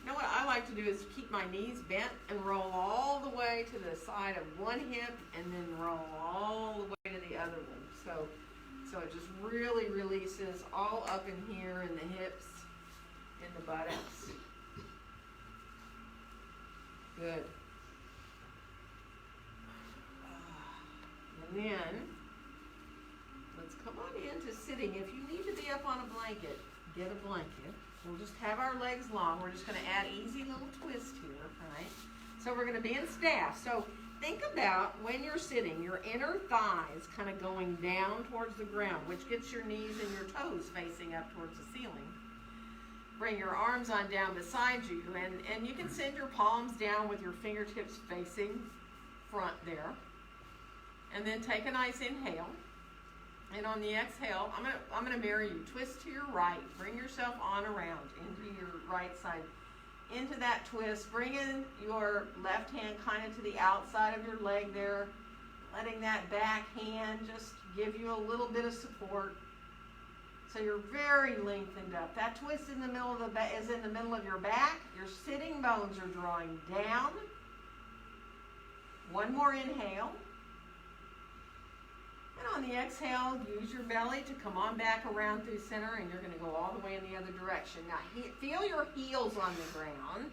You know what I like to do is keep my knees bent and roll all the way to the side of one hip and then roll all the way to the other one. So it just really releases all up in here in the hips and the buttocks. Good. And then, let's come on into sitting. If you need to be up on a blanket, get a blanket. We'll just have our legs long. We're just going to add easy little twist here, right? So we're going to be in staff. So think about when you're sitting, your inner thighs kind of going down towards the ground, which gets your knees and your toes facing up towards the ceiling. Bring your arms on down beside you, and you can send your palms down with your fingertips facing front there. And then take a nice inhale. And on the exhale, I'm gonna mirror you. Twist to your right. Bring yourself on around into your right side. Into that twist. Bring in your left hand kind of to the outside of your leg there. Letting that back hand just give you a little bit of support. So you're very lengthened up. That twist in the middle of the back is in the middle of your back. Your sitting bones are drawing down. One more inhale. And on the exhale, use your belly to come on back around through center, and you're going to go all the way in the other direction. Now, feel your heels on the ground.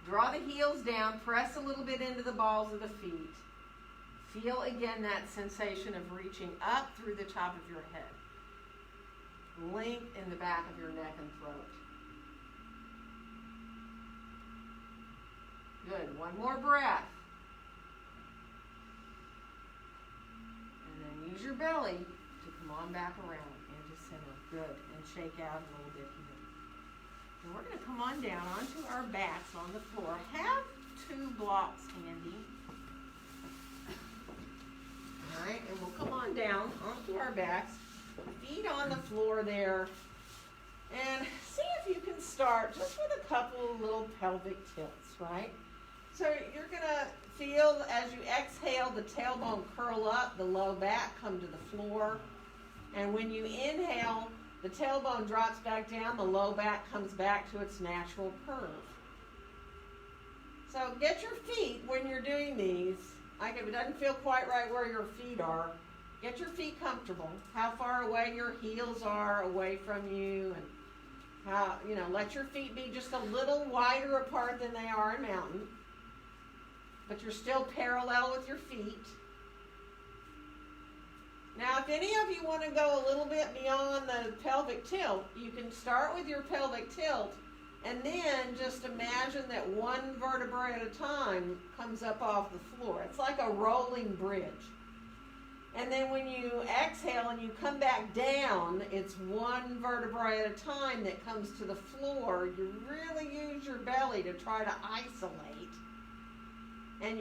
Draw the heels down. Press a little bit into the balls of the feet. Feel again that sensation of reaching up through the top of your head. Length in the back of your neck and throat. Good. One more breath. Use your belly to come on back around into center. Good. And shake out a little bit here. And we're going to come on down onto our backs on the floor. Have 2 blocks handy. All right. And we'll come on down onto our backs. Feet on the floor there. And see if you can start just with a couple of little pelvic tilts, right? So you're going to feel as you exhale the tailbone curl up, the low back come to the floor. And when you inhale, the tailbone drops back down, the low back comes back to its natural curve. So get your feet, when you're doing these, Like if it doesn't feel quite right where your feet are, get your feet comfortable. How far away your heels are away from you, and how, let your feet be just a little wider apart than they are in mountain. But you're still parallel with your feet. Now, if any of you want to go a little bit beyond the pelvic tilt, you can start with your pelvic tilt and then just imagine that one vertebrae at a time comes up off the floor. It's like a rolling bridge. And then when you exhale and you come back down, it's one vertebrae at a time that comes to the floor. You really use your belly to try to isolate. And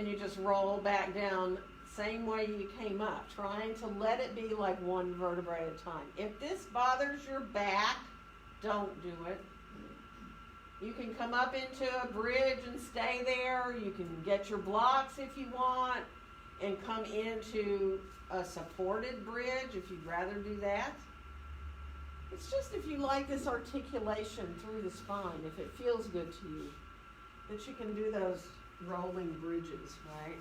you just roll back down same way you came up, trying to let it be like one vertebrae at a time. If this bothers your back, don't do it. You can come up into a bridge and stay there. You can get your blocks if you want and come into a supported bridge if you'd rather do that. It's just if you like this articulation through the spine, if it feels good to you, that you can do those rolling bridges, right?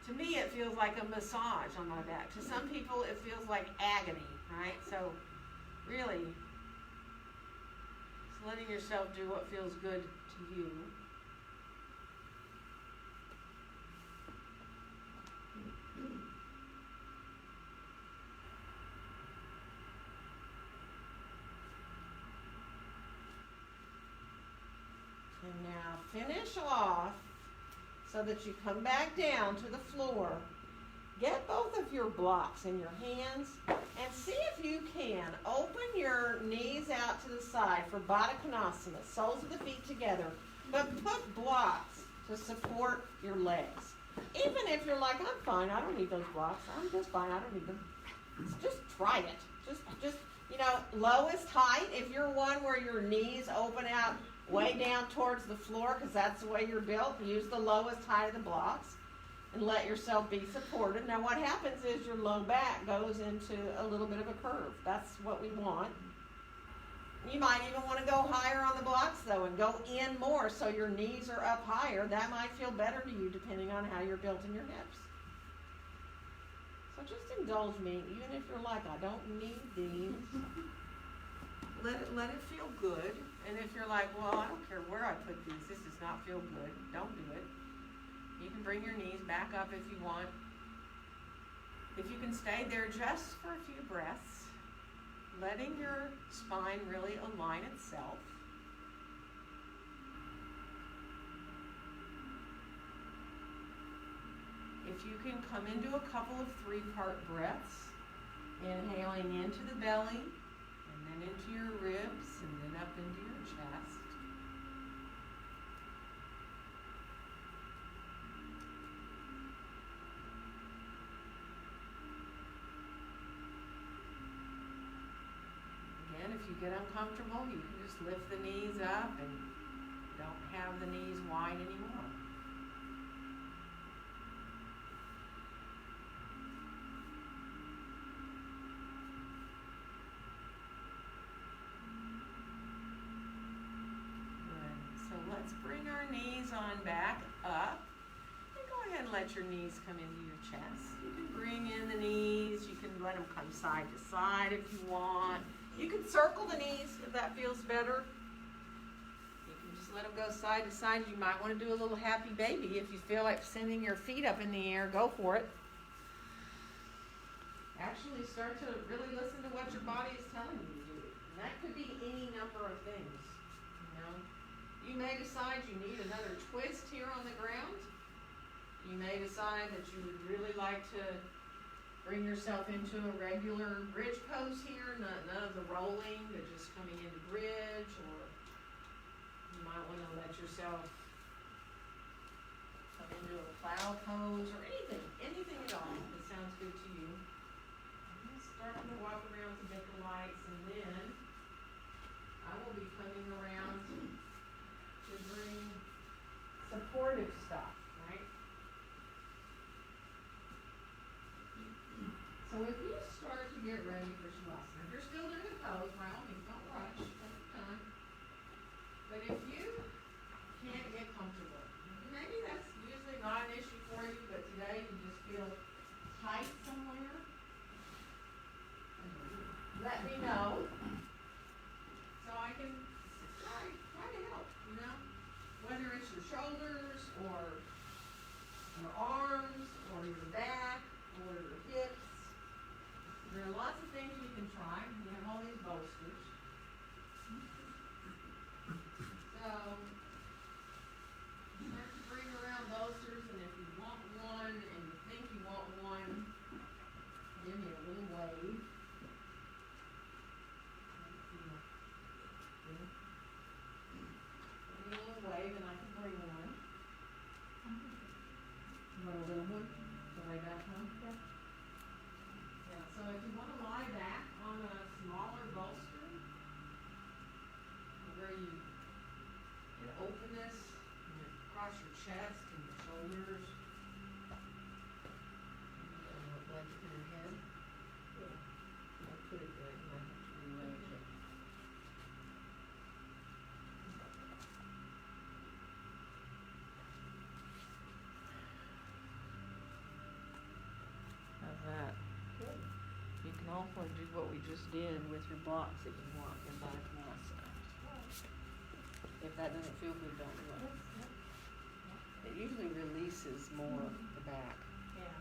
To me, it feels like a massage on my back. To some people, it feels like agony, right? So really, just letting yourself do what feels good to you. And now finish off so that you come back down to the floor. Get both of your blocks in your hands and see if you can open your knees out to the side for Baddha Konasana, soles of the feet together, but put blocks to support your legs. Even if you're like, I'm fine, I don't need those blocks, I'm just fine, I don't need them. Just try it. Just lowest height. If you're one where your knees open out way down towards the floor because that's the way you're built, use the lowest height of the blocks and let yourself be supported. Now what happens is your low back goes into a little bit of a curve. That's what we want. You might even want to go higher on the blocks though and go in more so your knees are up higher. That might feel better to you depending on how you're built in your hips. So just indulge me, even if you're like, I don't need these. Let it feel good. And if you're like, well, I don't care where I put these, this does not feel good, don't do it. You can bring your knees back up if you want. If you can stay there just for a few breaths, letting your spine really align itself. If you can come into a couple of 3-part breaths, inhaling into the belly, and then into your ribs, and then up into your chest. Again, if you get uncomfortable, you can just lift the knees up and don't have the knees wide anymore. Let's bring our knees on back up. And go ahead and let your knees come into your chest. You can bring in the knees. You can let them come side to side if you want. You can circle the knees if that feels better. You can just let them go side to side. You might want to do a little happy baby. If you feel like sending your feet up in the air, go for it. Actually start to really listen to what your body is telling you to do. And that could be any number of things. You may decide you need another twist here on the ground. You may decide that you would really like to bring yourself into a regular bridge pose here, none of the rolling, but just coming into bridge, or you might want to let yourself come into a plow pose, or anything at all that sounds good to you. I'm starting to walk around to get the lights, and then I will be coming around to bring supportive stuff, right? So if you start to get ready for Shavasana, if you're still doing the pose, by all means, don't rush, take your time. But if you can't get comfortable, maybe that's usually not an shoulders, or your arms, or your back, or your hips. There are lots of things you can try. We have all these bolsters. So, start to bring around bolsters, and if you want one, and you think you want one, give me a little wave. Give me a little wave, and I can bring one. You want a little one to lay back on? Yeah, so if you want to lie back on a smaller bolster, where you get openness across your chest and your shoulders, and blanket in your head. I'll put it there, you might have to rearrange it. How's that? Good. You can also do what we just did with your blocks if you want in back and that side. If that doesn't feel good, don't do it. It usually releases more the back. Yeah.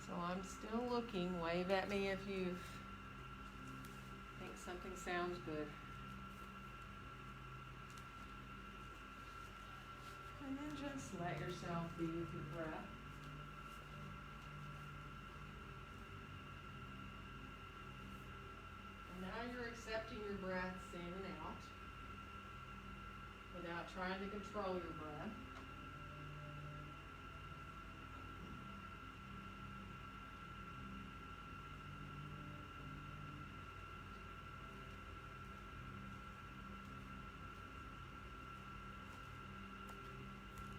So I'm still looking. Wave at me if you think something sounds good. And then just let yourself be with your breath. And now you're accepting your breaths in and out without trying to control your breath.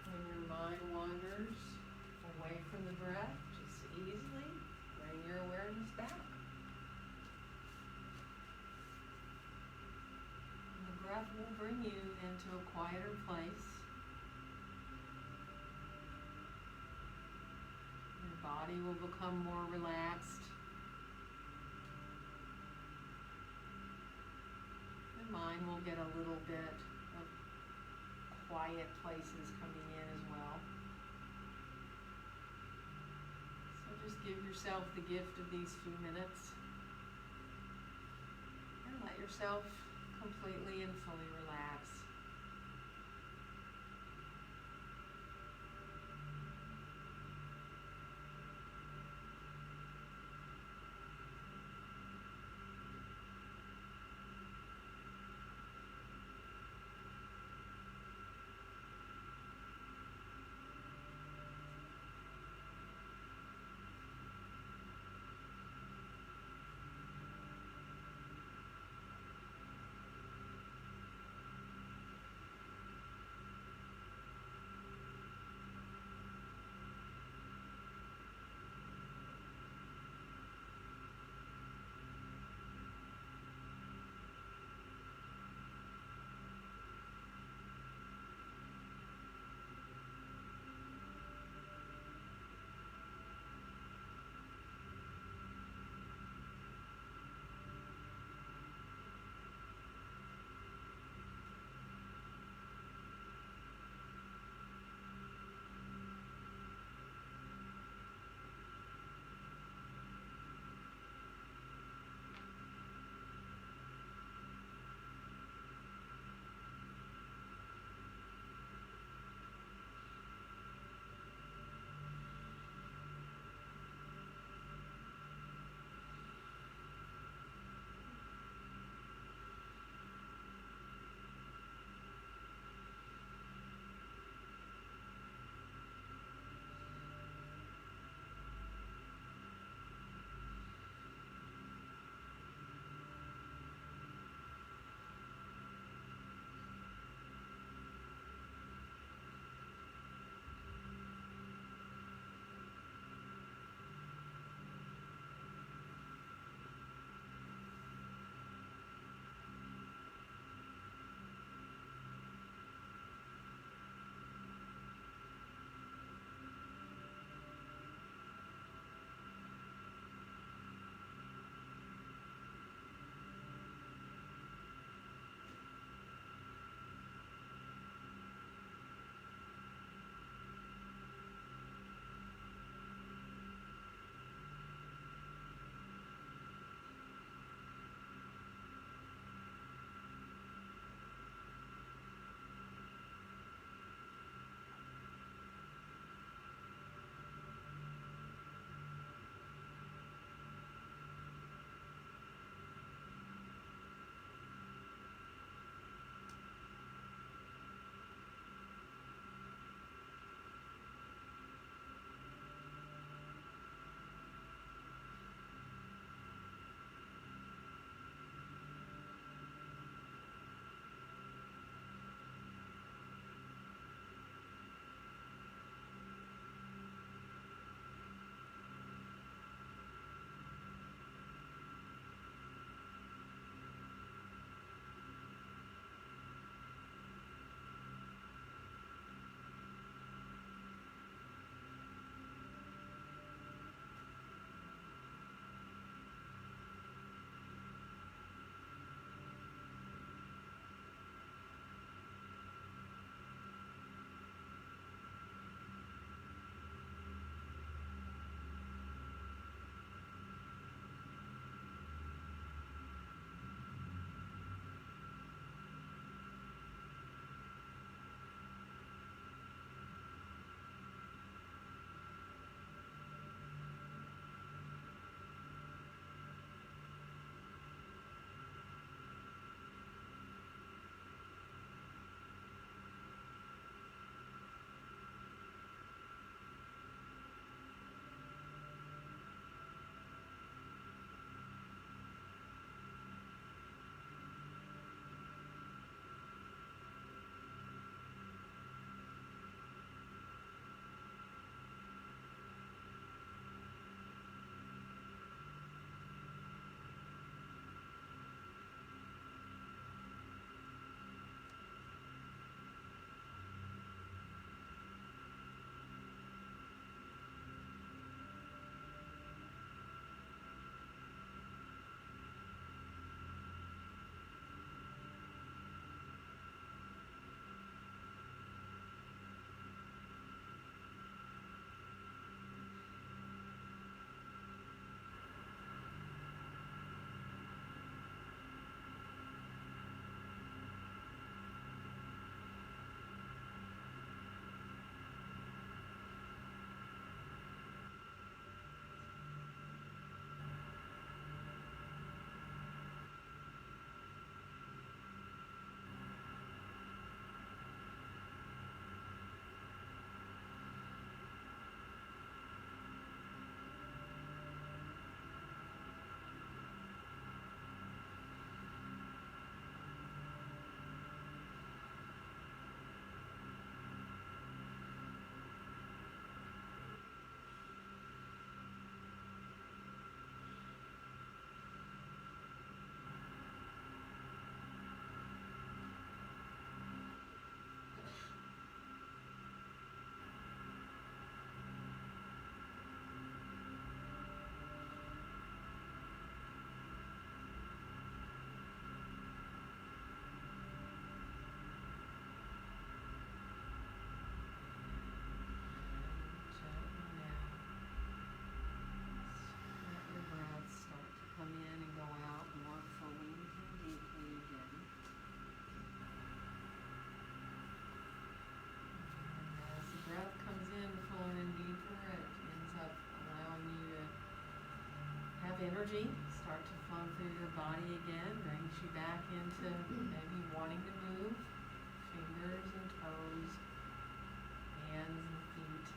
When your mind wanders away from the breath, just easily bring your awareness back. And the breath will bring you into a quieter place. Your body will become more relaxed. Your mind will get a little bit of quiet places coming in as well. So just give yourself the gift of these few minutes and let yourself completely and fully relax. energy start to flow through your body again, brings you back into maybe wanting to move fingers and toes, hands and feet.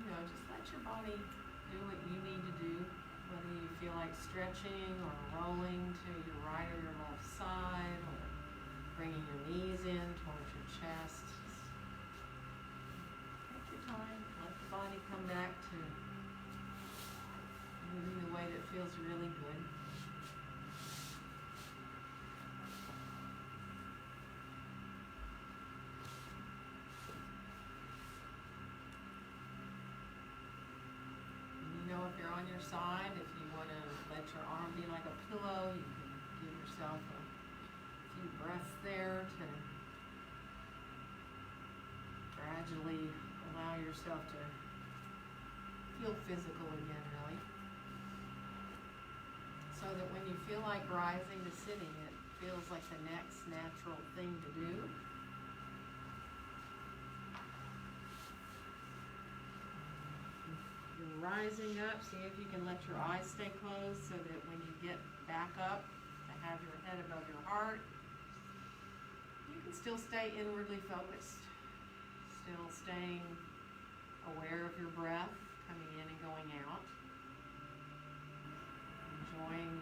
You know, just let your body do what you need to do, whether you feel like stretching or rolling to your right or your left side, or bringing your knees in towards your chest. Just take your time, let the body come back to moving the way that feels really good. If you're on your side, if you want to let your arm be like a pillow, you can give yourself a few breaths there to gradually allow yourself to feel physical again, really. So that when you feel like rising to sitting, it feels like the next natural thing to do. Rising up, see if you can let your eyes stay closed so that when you get back up to have your head above your heart, you can still stay inwardly focused, still staying aware of your breath coming in and going out, enjoying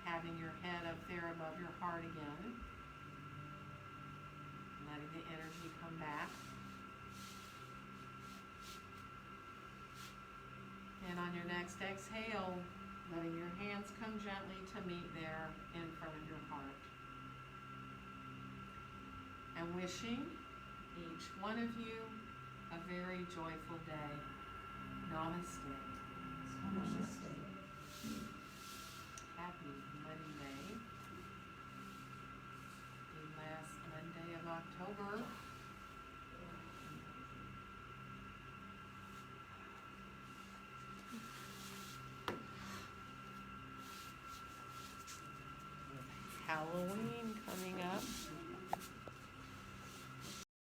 having your head up there above your heart again, letting the energy come back. And on your next exhale, letting your hands come gently to meet there in front of your heart. And wishing each one of you a very joyful day. Namaste.